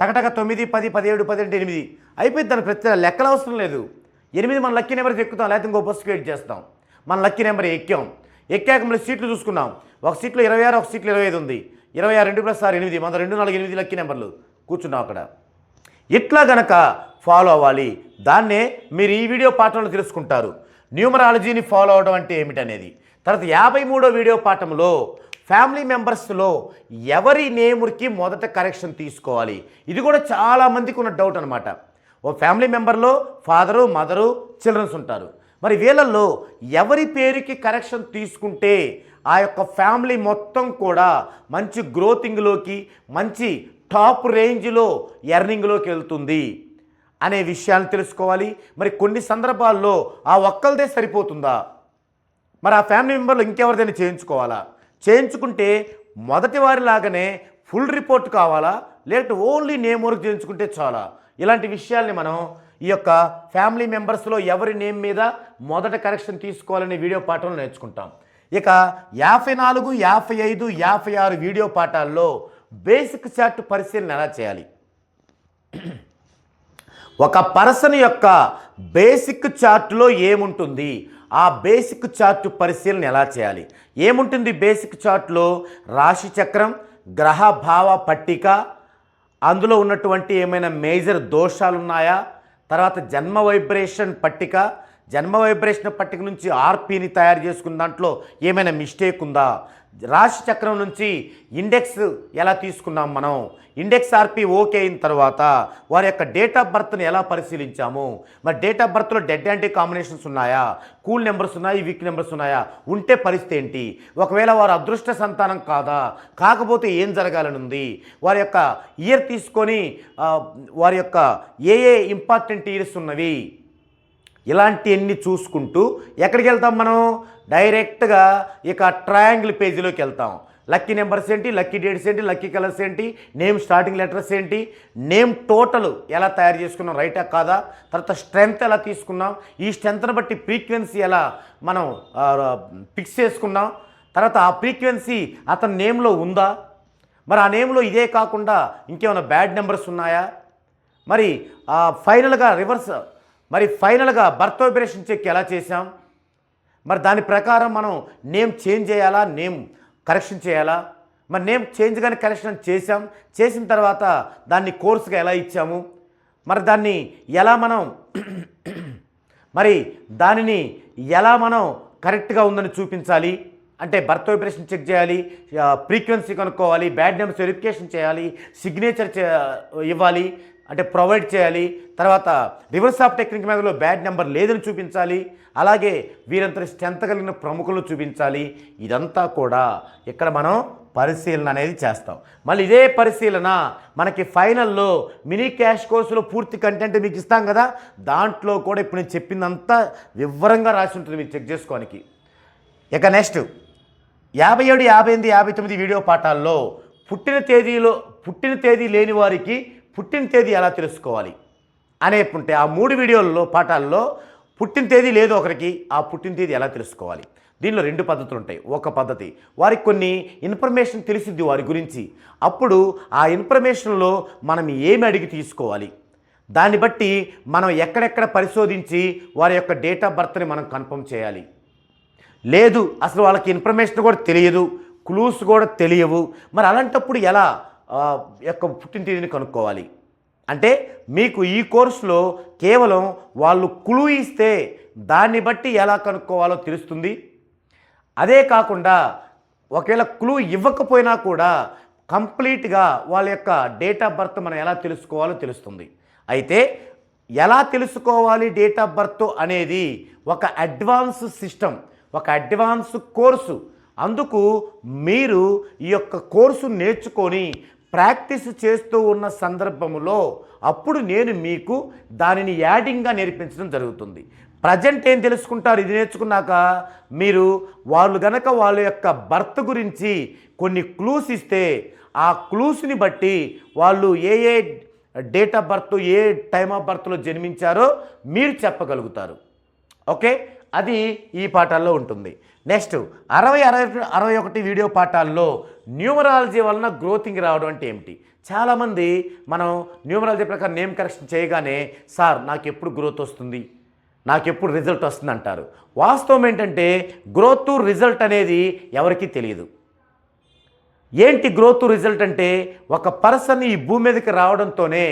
A: టకటక 9, 10, 17, 18, 8 అయిపోయింది. దానికి ప్రతి లెక్కలు అవసరం లేదు. 8 మన లక్కీ నెంబర్కి ఎక్కుతాం, లేకపోతే ఇంకో బస్సుకి వెయిట్ చేస్తాం. మన లక్కీ నెంబర్ ఎక్కాక మళ్ళీ సీట్లు చూసుకున్నాం, ఒక సీట్లో 26, ఒక సీట్లో 25 ఉంది, 26 2 + 6 8, మన 2, 4, 8 లక్కీ నెంబర్లు కూర్చున్నాం అక్కడ. ఇట్లా గనక ఫాలో అవ్వాలి. దాన్నే మీరు ఈ వీడియో పాఠంలో తెలుసుకుంటారు, న్యూమరాలజీని ఫాలో అవడం అంటే ఏమిటనేది. తర్వాత 53వ వీడియో పాఠంలో ఫ్యామిలీ మెంబర్స్లో ఎవరి నేముకి మొదట కరెక్షన్ తీసుకోవాలి. ఇది కూడా చాలామందికి ఉన్న డౌట్ అనమాట. ఓ ఫ్యామిలీ మెంబర్లో ఫాదరు, మదరు, చిల్డ్రన్స్ ఉంటారు. మరి వీళ్ళల్లో ఎవరి పేరుకి కరెక్షన్ తీసుకుంటే ఆ యొక్క ఫ్యామిలీ మొత్తం కూడా మంచి గ్రోతింగ్లోకి, మంచి టాప్ రేంజ్లో ఎర్నింగ్లోకి వెళ్తుంది అనే విషయాన్ని తెలుసుకోవాలి. మరి కొన్ని సందర్భాల్లో ఆ ఒక్కరిదే సరిపోతుందా? మరి ఆ ఫ్యామిలీ మెంబర్లో ఇంకెవరిదైనా చేయించుకోవాలా? చేయించుకుంటే మొదటి వారిలాగానే ఫుల్ రిపోర్ట్ కావాలా, లేకపోతే ఓన్లీ నేమ్ వర్క్ చేయించుకుంటే చాలా? ఇలాంటి విషయాల్ని మనం ఈ యొక్క ఫ్యామిలీ మెంబర్స్లో ఎవరి నేమ్ మీద మొదట కరెక్షన్ తీసుకోవాలనే వీడియో పాఠంలో నేర్చుకుంటాం. ఇక 54, 55, 56 వీడియో పాఠాల్లో బేసిక్ చార్ట్ పరిశీలన ఎలా చేయాలి, ఒక పర్సన్ యొక్క బేసిక్ చార్ట్లో ఏముంటుంది, ఆ బేసిక్ చార్ట్ పరిశీలన ఎలా చేయాలి, ఏముంటుంది బేసిక్ చార్ట్లో? రాశి చక్రం, గ్రహ భావ పట్టిక, అందులో ఉన్నటువంటి ఏమైనా మేజర్ దోషాలు ఉన్నాయా, తర్వాత జన్మ వైబ్రేషన్ పట్టిక, జన్మ వైబ్రేషన్ పట్టిక నుంచి ఆర్పీని తయారు చేసుకున్న దాంట్లో ఏమైనా మిస్టేక్ ఉందా, రాశి చక్రం నుంచి ఇండెక్స్ ఎలా తీసుకున్నాం మనం, ఇండెక్స్ ఆర్పీ ఓకే అయిన తర్వాత వారి యొక్క డేట్ ఆఫ్ బర్త్ని ఎలా పరిశీలించాము, మరి డేట్ ఆఫ్ బర్త్లో డెడ్ యాంటీ కాంబినేషన్స్ ఉన్నాయా, కూల్ నెంబర్స్ ఉన్నాయా, వీక్ నెంబర్స్ ఉన్నాయా, ఉంటే పరిస్థితి ఏంటి, ఒకవేళ వారు అదృష్ట సంతానం కాదా, కాకపోతే ఏం జరగాలని ఉంది, వారి యొక్క ఇయర్ తీసుకొని వారి యొక్క ఏ ఇంపార్టెంట్ ఇయర్స్ ఉన్నవి, ఇలాంటివన్నీ చూసుకుంటూ ఎక్కడికి వెళ్తాం మనం? డైరెక్ట్గా ఇక ట్రయాంగిల్ పేజీలోకి వెళ్తాం. లక్కీ నెంబర్స్ ఏంటి, లక్కీ డేట్స్ ఏంటి, లక్కీ కలర్స్ ఏంటి, నేమ్ స్టార్టింగ్ లెటర్స్ ఏంటి, నేమ్ టోటల్ ఎలా తయారు చేసుకున్నాం, రైటా కాదా, తర్వాత స్ట్రెంగ్త్ ఎలా తీసుకున్నాం, ఈ స్ట్రెంగ్త్ని బట్టి ఫ్రీక్వెన్సీ ఎలా మనం ఫిక్స్ చేసుకున్నాం, తర్వాత ఆ ఫ్రీక్వెన్సీ అతని నేమ్లో ఉందా, మరి ఆ నేమ్లో ఇదే కాకుండా ఇంకేమైనా బ్యాడ్ నెంబర్స్ ఉన్నాయా, మరి ఫైనల్గా ఫైనల్గా బర్త్ వైబ్రేషన్ చెక్ ఎలా చేసాం, మరి దాని ప్రకారం మనం నేమ్ చేంజ్ చేయాలా, నేమ్ కరెక్షన్ చేయాలా, మరి నేమ్ చేంజ్ కానీ కరెక్షన్ చేసిన తర్వాత దాన్ని కోర్సుగా ఎలా ఇచ్చాము, మరి దాన్ని ఎలా మనం కరెక్ట్గా ఉందని చూపించాలి, అంటే బర్త్ వైబ్రేషన్ చెక్ చేయాలి, ఫ్రీక్వెన్సీ కనుక్కోవాలి, బ్యాడ్ నెంబర్స్ వెరిఫికేషన్ చేయాలి, సిగ్నేచర్ ఇవ్వాలి, అంటే ప్రొవైడ్ చేయాలి, తర్వాత రివర్స్ ఆఫ్ టెక్నిక్ మీదలో బ్యాడ్ నెంబర్ లేదని చూపించాలి, అలాగే వీరంతటి స్ట్రెంత్ కలిగిన ప్రముఖులను చూపించాలి. ఇదంతా కూడా ఇక్కడ మనం పరిశీలన అనేది చేస్తాం. మళ్ళీ ఇదే పరిశీలన మనకి ఫైనల్లో మినీ క్యాష్ కోర్సులో పూర్తి కంటెంట్ మీకు ఇస్తాం కదా, దాంట్లో కూడా ఇప్పుడు నేను చెప్పిందంతా వివరంగా రాసి ఉంటుంది, మీరు చెక్ చేసుకోవడానికి. ఇక నెక్స్ట్ 57, 58, 59 వీడియో పాఠాల్లో పుట్టిన తేదీ లేని వారికి పుట్టిన తేదీ ఎలా తెలుసుకోవాలి అనేకుంటే ఆ 3 వీడియోల్లో పాఠాల్లో పుట్టిన తేదీ లేదు ఒకరికి, ఆ పుట్టిన తేదీ ఎలా తెలుసుకోవాలి. దీనిలో 2 పద్ధతులు ఉంటాయి. ఒక పద్ధతి వారికి కొన్ని ఇన్ఫర్మేషన్ తెలిసిద్ది వారి గురించి, అప్పుడు ఆ ఇన్ఫర్మేషన్లో మనం ఏమి అడిగి తీసుకోవాలి, దాన్ని బట్టి మనం ఎక్కడెక్కడ పరిశోధించి వారి యొక్క డేట్ ఆఫ్ బర్త్ని మనం కన్ఫర్మ్ చేయాలి. లేదు అసలు వాళ్ళకి ఇన్ఫర్మేషన్ కూడా తెలియదు, క్లూస్ కూడా తెలియవు, మరి అలాంటప్పుడు ఎలా యొక్క పుట్టిన తేదీని కనుక్కోవాలి అంటే మీకు ఈ కోర్సులో కేవలం వాళ్ళు క్లూ ఇస్తే దాన్ని బట్టి ఎలా కనుక్కోవాలో తెలుస్తుంది. అదే కాకుండా ఒకవేళ క్లూ ఇవ్వకపోయినా కూడా కంప్లీట్గా వాళ్ళ యొక్క డేట్ ఆఫ్ బర్త్ మనం ఎలా తెలుసుకోవాలో తెలుస్తుంది. అయితే ఎలా తెలుసుకోవాలి డేట్ ఆఫ్ బర్త్ అనేది ఒక అడ్వాన్స్ సిస్టమ్, ఒక అడ్వాన్స్ కోర్సు. అందుకు మీరు ఈ యొక్క కోర్సు నేర్చుకొని ప్రాక్టీస్ చేస్తూ ఉన్న సందర్భంలో అప్పుడు నేను మీకు దానిని యాడింగ్గా నేర్పించడం జరుగుతుంది. ప్రజెంట్ ఏం తెలుసుకుంటారు ఇది నేర్చుకున్నాక, మీరు వాళ్ళు గనక వాళ్ళ యొక్క బర్త్ గురించి కొన్ని క్లూస్ ఇస్తే ఆ క్లూస్ని బట్టి వాళ్ళు ఏ ఏ డేట్ ఆఫ్ బర్త్ ఏ టైమ్ ఆఫ్ బర్త్లో జన్మించారో మీరు చెప్పగలుగుతారు. ఓకే, అది ఈ పాఠాల్లో ఉంటుంది. నెక్స్ట్ 61 వీడియో పాఠాల్లో న్యూమరాలజీ వలన గ్రోతింగ్ రావడం అంటే ఏమిటి? చాలామంది మనం న్యూమరాలజీ ప్రకారం నేమ్ కరెక్షన్ చేయగానే సార్ నాకు ఎప్పుడు గ్రోత్ వస్తుంది, నాకు ఎప్పుడు రిజల్ట్ వస్తుంది అంటారు. వాస్తవం ఏంటంటే గ్రోత్ రిజల్ట్ అనేది ఎవరికీ తెలియదు. ఏంటి గ్రోత్ రిజల్ట్ అంటే, ఒక పర్సన్ ఈ భూమి మీదకి రావడంతోనే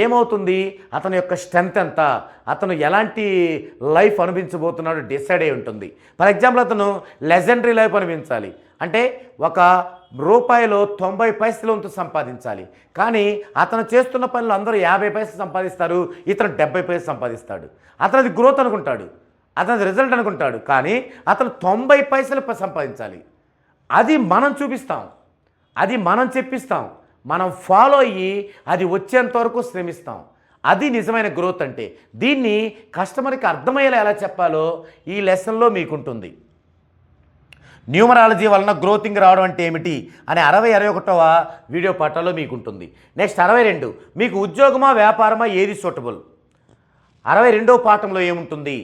A: ఏమవుతుంది, అతని యొక్క స్ట్రెంత్ ఎంత, అతను ఎలాంటి లైఫ్ అనుభవించబోతున్నాడో డిసైడ్ అయి ఉంటుంది. ఫర్ ఎగ్జాంపుల్ అతను లెజెండరీ లైఫ్ అనుభవించాలి అంటే ఒక రూపాయిలో 90 పైసల వంతు సంపాదించాలి. కానీ అతను చేస్తున్న పనులు అందరూ 50 పైసలు సంపాదిస్తారు, ఇతను 70 పైసలు సంపాదిస్తాడు. అతను అది గ్రోత్ అనుకుంటాడు, అతని రిజల్ట్ అనుకుంటాడు. కానీ అతను 90 పైసలు సంపాదించాలి. అది మనం చూపిస్తాం, అది మనం చెప్పిస్తాం, మనం ఫాలో అయ్యి అది వచ్చేంత వరకు శ్రమిస్తాం. అది నిజమైన గ్రోత్ అంటే. దీన్ని కస్టమర్కి అర్థమయ్యేలా ఎలా చెప్పాలో ఈ లెసన్లో మీకుంటుంది. న్యూమరాలజీ వలన గ్రోతింగ్ రావడం అంటే ఏమిటి అనే 61వ వీడియో పాఠంలో మీకుంటుంది. నెక్స్ట్ 62 మీకు ఉద్యోగమా వ్యాపారమా ఏది సూటబుల్. 62వ పాఠంలో ఏముంటుంది,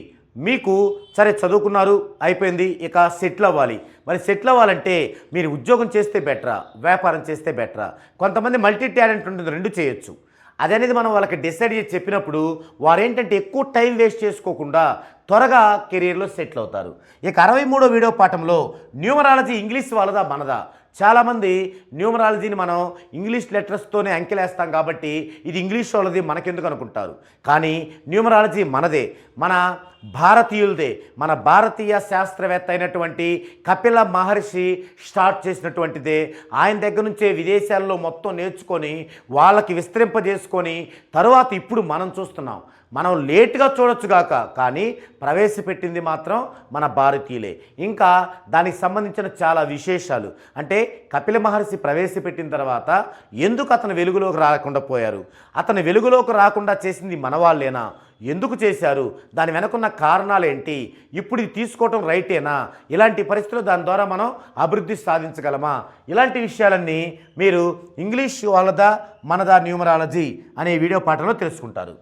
A: మీకు సరే చదువుకున్నారు అయిపోయింది, ఇక సెటిల్ అవ్వాలి. మరి సెటిల్ అవ్వాలంటే మీరు ఉద్యోగం చేస్తే బెటరా, వ్యాపారం చేస్తే బెటరా? కొంతమంది మల్టీ టాలెంట్ ఉంటుంది, రెండు చేయొచ్చు. అదనేది మనం వాళ్ళకి డిసైడ్ చేసి చెప్పినప్పుడు వారు ఏంటంటే ఎక్కువ టైం వేస్ట్ చేసుకోకుండా త్వరగా కెరీర్లో సెటిల్ అవుతారు. ఇక 63వ వీడియో పాఠంలో న్యూమరాలజీ ఇంగ్లీష్ వాళ్ళదా మనదా? చాలామంది న్యూమరాలజీని మనం ఇంగ్లీష్ లెటర్స్తోనే అంకెలేస్తాం కాబట్టి ఇది ఇంగ్లీష్ వాళ్ళది మనకెందుకు అనుకుంటారు. కానీ న్యూమరాలజీ మనదే, మన భారతీయులదే. మన భారతీయ శాస్త్రవేత్త అయినటువంటి కపిల మహర్షి స్టార్ట్ చేసినటువంటిదే. ఆయన దగ్గర నుంచే విదేశాల్లో మొత్తం నేర్చుకొని వాళ్ళకి విస్తరింపజేసుకొని తరువాత ఇప్పుడు మనం చూస్తున్నాం. మనం లేట్గా చూడొచ్చుగాక, కానీ ప్రవేశపెట్టింది మాత్రం మన భారతీయులే. ఇంకా దానికి సంబంధించిన చాలా విశేషాలు అంటే కపిల మహర్షి ప్రవేశపెట్టిన తర్వాత ఎందుకు అతను వెలుగులోకి రాకుండా పోయారు, అతను వెలుగులోకి రాకుండా చేసింది మన వాళ్ళేనా, ఎందుకు చేశారు, దాని వెనకున్న కారణాలు ఏంటి, ఇప్పుడు ఇది తీసుకోవటం రైటేనా, ఇలాంటి పరిస్థితుల్లో దాని ద్వారా మనం అభివృద్ధి సాధించగలమా, ఇలాంటి విషయాలన్నీ మీరు ఇంగ్లీష్ వాళ్ళదా మనదా న్యూమరాలజీ అనే వీడియో పాఠంలో తెలుసుకుంటారు.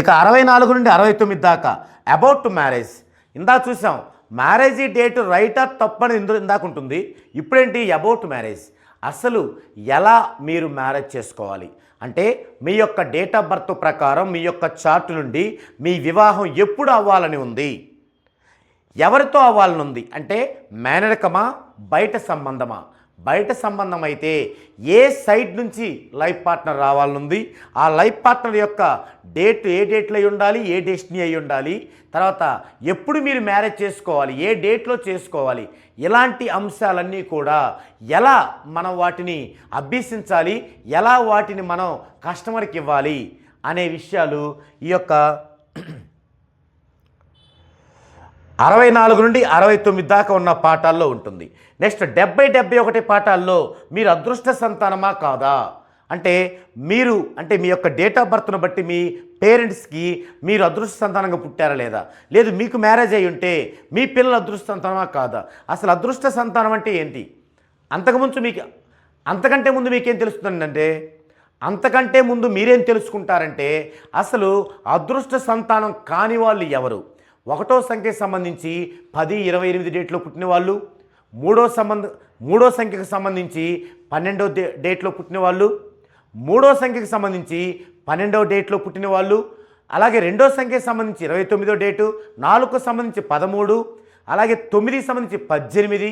A: ఇక 64 నుండి 69 దాకా అబౌట్ మ్యారేజ్. ఇందా చూసాం మ్యారేజీ డేట్ రైటా తప్పని ఇందాక ఉంటుంది. ఇప్పుడేంటి అబౌట్ మ్యారేజ్. అసలు ఎలా మీరు మ్యారేజ్ చేసుకోవాలి అంటే మీ యొక్క డేట్ ఆఫ్ బర్త్ ప్రకారం మీ యొక్క చార్ట్ నుండి మీ వివాహం ఎప్పుడు అవ్వాలని ఉంది, ఎవరితో అవ్వాలని ఉంది అంటే మేనరికమా బయట సంబంధమా. బయట సంబంధం అయితే ఏ సైడ్ నుంచి లైఫ్ పార్ట్నర్ రావాలనుంది, ఆ లైఫ్ పార్ట్నర్ యొక్క డేట్ ఏ డేట్లో అయి ఉండాలి, ఏ డెస్టినీ అయి ఉండాలి, తర్వాత ఎప్పుడు మీరు మ్యారేజ్ చేసుకోవాలి, ఏ డేట్లో చేసుకోవాలి, ఇలాంటి అంశాలన్నీ కూడా ఎలా మనం వాటిని అభ్యసించాలి, ఎలా వాటిని మనం కస్టమర్కి ఇవ్వాలి అనే విషయాలు ఈ యొక్క 64 నుండి 69 దాకా ఉన్న పాఠాల్లో ఉంటుంది. నెక్స్ట్ 70-71 పాఠాల్లో మీరు అదృష్ట సంతానమా కాదా అంటే మీరు అంటే మీ యొక్క డేట్ ఆఫ్ బర్త్ను బట్టి మీ పేరెంట్స్కి మీరు అదృష్ట సంతానంగా పుట్టారా లేదా, లేదు మీకు మ్యారేజ్ అయ్యి ఉంటే మీ పిల్లలు అదృష్ట సంతానమా కాదా. అసలు అదృష్ట సంతానం అంటే ఏంటి, అంతకంటే ముందు మీకేం తెలుస్తుందంటే అంతకంటే ముందు మీరేం తెలుసుకుంటారంటే అసలు అదృష్ట సంతానం కాని వాళ్ళు ఎవరు. 1వ సంఖ్యకు సంబంధించి 10, 28 డేట్లో పుట్టిన వాళ్ళు, 3వ సంఖ్యకు సంబంధించి 12వ డేట్లో పుట్టిన వాళ్ళు, 3వ సంఖ్యకు సంబంధించి 12వ డేట్లో పుట్టిన వాళ్ళు, అలాగే 2వ సంఖ్యకు సంబంధించి 29వ డేటు, 4కు సంబంధించి 13, అలాగే 9కి సంబంధించి 18,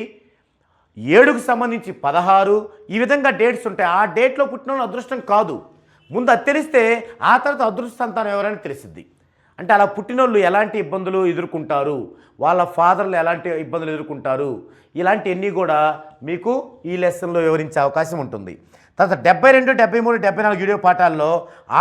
A: 7కు సంబంధించి 16, ఈ విధంగా డేట్స్ ఉంటాయి. ఆ డేట్లో పుట్టిన వాళ్ళు అదృష్టం కాదు. ముందు అది తెలిస్తే ఆ తర్వాత అదృష్ట సంతానం ఎవరైనా తెలిసిద్ది. అంటే అలా పుట్టినోళ్ళు ఎలాంటి ఇబ్బందులు ఎదుర్కొంటారు, వాళ్ళ ఫాదర్లు ఎలాంటి ఇబ్బందులు ఎదుర్కొంటారు, ఇలాంటివన్నీ కూడా మీకు ఈ లెసన్లో వివరించే అవకాశం ఉంటుంది. తర్వాత 72, 73, 74 వీడియో పాఠాల్లో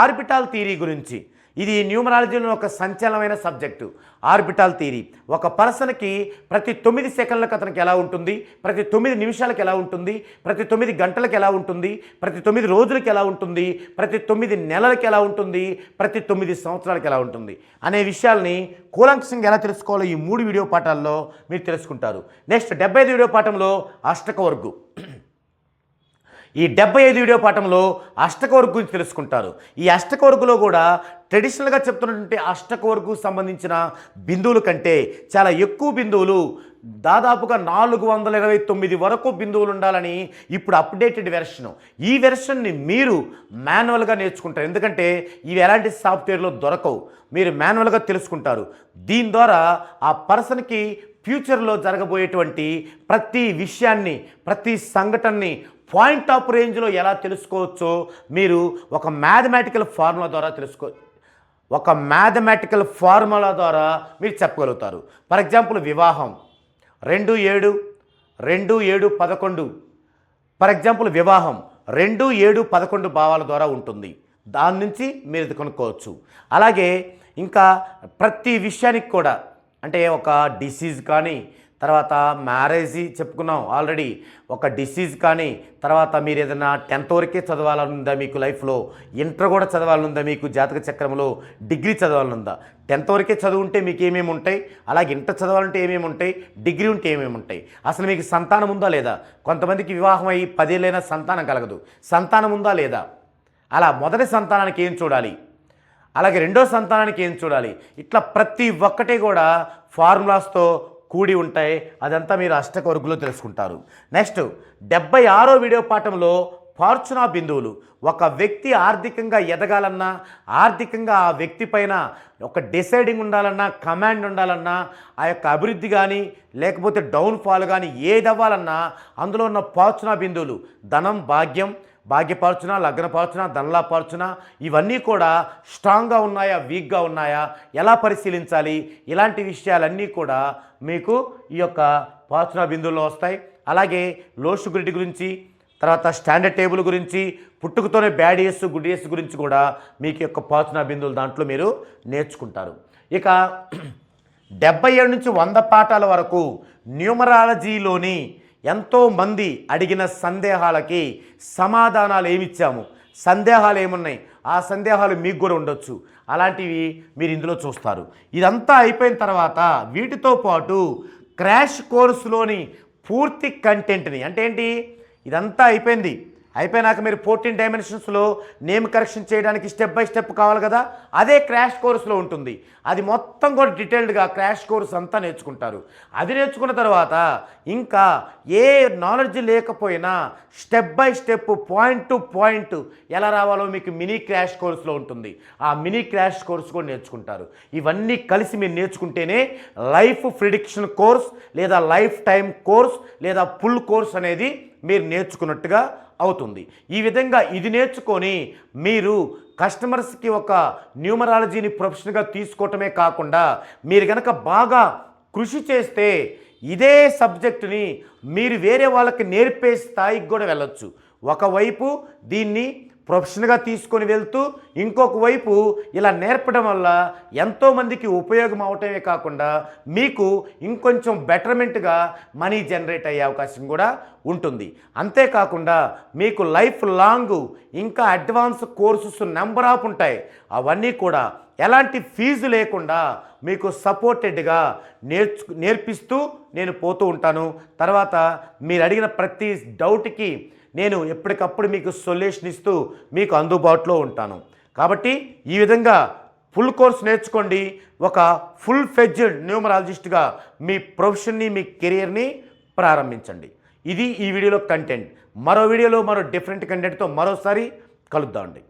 A: ఆర్బిటాల్ థియరీ గురించి ఇది న్యూమరాలజీలో ఒక సంచలనమైన సబ్జెక్టు. Orbital theory. ఒక పర్సన్కి ప్రతి 9 సెకండ్లకు అతనికి ఎలా ఉంటుంది, ప్రతి 9 నిమిషాలకు ఎలా ఉంటుంది, ప్రతి 9 గంటలకు ఎలా ఉంటుంది, ప్రతి 9 రోజులకు ఎలా ఉంటుంది, ప్రతి 9 నెలలకు ఎలా ఉంటుంది, ప్రతి 9 సంవత్సరాలకు ఎలా ఉంటుంది అనే విషయాల్ని కూలంకషంగా ఎలా తెలుసుకోవాలో ఈ 3 వీడియో పాఠాల్లో మీరు తెలుసుకుంటారు. నెక్స్ట్ 75 వీడియో పాఠంలో అష్టకవర్గు. ఈ 75 వీడియో పాఠంలో అష్టకవర్గు గురించి తెలుసుకుంటారు. ఈ అష్టకవర్గులో కూడా ట్రెడిషనల్గా చెప్తున్నటువంటి అష్టకవర్గు సంబంధించిన బిందువుల కంటే చాలా ఎక్కువ బిందువులు, దాదాపుగా 429 వరకు బిందువులు ఉండాలని ఇప్పుడు అప్డేటెడ్ వెర్షన్. ఈ వెర్షన్ని మీరు మాన్యువల్గా నేర్చుకుంటారు. ఎందుకంటే ఇవి ఎలాంటి సాఫ్ట్వేర్లో దొరకవు, మీరు మాన్యువల్గా తెలుసుకుంటారు. దీని ద్వారా ఆ పర్సన్కి ఫ్యూచర్లో జరగబోయేటువంటి ప్రతి విషయాన్ని, ప్రతి సంఘటనని పాయింట్ ఆఫ్ రేంజ్లో ఎలా తెలుసుకోవచ్చో మీరు ఒక మ్యాథమెటికల్ ఫార్ములా ద్వారా మీరు చెప్పగలుగుతారు. ఫర్ ఎగ్జాంపుల్ వివాహం 2 7 11. ఫర్ ఎగ్జాంపుల్ వివాహం 2 7 11 భావాల ద్వారా ఉంటుంది. దాని నుంచి మీరు ఇది కనుక్కోవచ్చు. అలాగే ఇంకా ప్రతి విషయానికి కూడా, అంటే ఒక డిసీజ్ కానీ, తర్వాత మ్యారేజ్ చెప్పుకున్నాం ఆల్రెడీ, ఒక డిసీజ్ కానీ, తర్వాత మీరు ఏదైనా 10th వరకే చదవాలనుందా మీకు లైఫ్లో, ఇంటర్ కూడా చదవాలనుందా మీకు జాతక చక్రంలో, డిగ్రీ చదవాలనుందా, 10th వరకే చదువుంటే మీకు ఏమేమి ఉంటాయి, అలాగే ఇంటర్ చదవాలంటే ఏమేమి ఉంటాయి, డిగ్రీ ఉంటే ఏమేమి ఉంటాయి, అసలు మీకు సంతానం ఉందా లేదా, కొంతమందికి వివాహం అయ్యి 10 ఏళ్ళైనా సంతానం కలగదు, సంతానం ఉందా లేదా, అలా మొదటి సంతానానికి ఏం చూడాలి, అలాగే రెండో సంతానానికి ఏం చూడాలి, ఇట్లా ప్రతి ఒక్కటి కూడా ఫార్ములాస్తో కూడి ఉంటాయి. అదంతా మీరు అష్టకవర్గులో తెలుసుకుంటారు. నెక్స్ట్ 76వ వీడియో పాఠంలో ఫార్చునా బిందువులు. ఒక వ్యక్తి ఆర్థికంగా ఎదగాలన్నా, ఆర్థికంగా ఆ వ్యక్తి పైన ఒక డిసైడింగ్ ఉండాలన్నా, కమాండ్ ఉండాలన్నా, ఆ యొక్క అభివృద్ధి కానీ లేకపోతే డౌన్ఫాల్ కానీ ఏదవ్వాలన్నా అందులో ఉన్న ఫార్చునా బిందువులు, ధనం, భాగ్యం, భాగ్యపరచున, లగ్నపరచున, ధనలాపరచున, ఇవన్నీ కూడా స్ట్రాంగ్గా ఉన్నాయా, వీక్గా ఉన్నాయా, ఎలా పరిశీలించాలి, ఇలాంటి విషయాలన్నీ కూడా మీకు ఈ యొక్క ఫార్చునా బిందువుల్లో వస్తాయి. అలాగే లోషు గ్రిడ్ గురించి, తర్వాత స్టాండర్డ్ టేబుల్ గురించి, పుట్టుకతోనే బ్యాడ్ ఇయర్స్, గుడ్ ఇయర్స్ గురించి కూడా మీకు యొక్క ఫార్చునా బిందువులు దాంట్లో మీరు నేర్చుకుంటారు. ఇక 77 నుంచి 100 పాఠాల వరకు న్యూమరాలజీలోని ఎంతోమంది అడిగిన సందేహాలకి సమాధానాలు ఏమిచ్చాము, సందేహాలు ఏమున్నాయి, ఆ సందేహాలు మీకు కూడా ఉండొచ్చు, అలాంటివి మీరు ఇందులో చూస్తారు. ఇదంతా అయిపోయిన తర్వాత వీటితో పాటు క్రాష్ కోర్సులోని పూర్తి కంటెంట్ని, అంటే ఏంటి, ఇదంతా అయిపోయినాక మీరు 14 డైమెన్షన్స్లో నేమ్ కరెక్షన్ చేయడానికి స్టెప్ బై స్టెప్ కావాలి కదా, అదే క్రాష్ కోర్సులో ఉంటుంది. అది మొత్తం కూడా డీటెయిల్డ్గా క్రాష్ కోర్స్ అంతా నేర్చుకుంటారు. అది నేర్చుకున్న తర్వాత ఇంకా ఏ నాలెడ్జ్ లేకపోయినా step by step, point to point ఎలా రావాలో మీకు మినీ క్రాష్ కోర్సులో ఉంటుంది. ఆ మినీ క్రాష్ కోర్స్ కూడా నేర్చుకుంటారు. ఇవన్నీ కలిసి మీరు నేర్చుకుంటేనే లైఫ్ ప్రిడిక్షన్ కోర్స్ లేదా లైఫ్ టైం కోర్స్ లేదా ఫుల్ కోర్స్ అనేది మీరు నేర్చుకున్నట్టుగా అవుతుంది. ఈ విధంగా ఇది నేర్చుకొని మీరు కస్టమర్స్కి ఒక న్యూమరాలజీని ప్రొఫెషన్గా తీసుకోవటమే కాకుండా మీరు కనుక బాగా కృషి చేస్తే ఇదే సబ్జెక్టుని మీరు వేరే వాళ్ళకి నేర్పే స్థాయికి కూడా వెళ్ళొచ్చు. ఒకవైపు దీన్ని ప్రొఫెషన్గా తీసుకొని వెళ్తూ ఇంకొక వైపు ఇలా నేర్పడం వల్ల ఎంతోమందికి ఉపయోగం అవటమే కాకుండా మీకు ఇంకొంచెం బెటర్మెంట్గా మనీ జనరేట్ అయ్యే అవకాశం కూడా ఉంటుంది. అంతేకాకుండా మీకు లైఫ్ లాంగ్ ఇంకా అడ్వాన్స్ కోర్సెస్ నెంబర్ ఆఫ్ ఉంటాయి. అవన్నీ కూడా ఎలాంటి ఫీజు లేకుండా మీకు సపోర్టెడ్గా నేర్పిస్తూ నేను పోతూ ఉంటాను. తర్వాత మీరు అడిగిన ప్రతి డౌట్కి నేను ఎప్పటికప్పుడు మీకు సొల్యూషన్ ఇస్తూ మీకు అందుబాటులో ఉంటాను. కాబట్టి ఈ విధంగా ఫుల్ కోర్స్ నేర్చుకోండి. ఒక ఫుల్ ఫ్లెడ్జ్డ్ న్యూమరాలజిస్ట్గా మీ ప్రొఫెషన్ని, మీ కెరియర్ని ప్రారంభించండి. ఇది ఈ వీడియోలో కంటెంట్. మరో వీడియోలో మరో డిఫరెంట్ కంటెంట్తో మరోసారి కలుద్దామండి.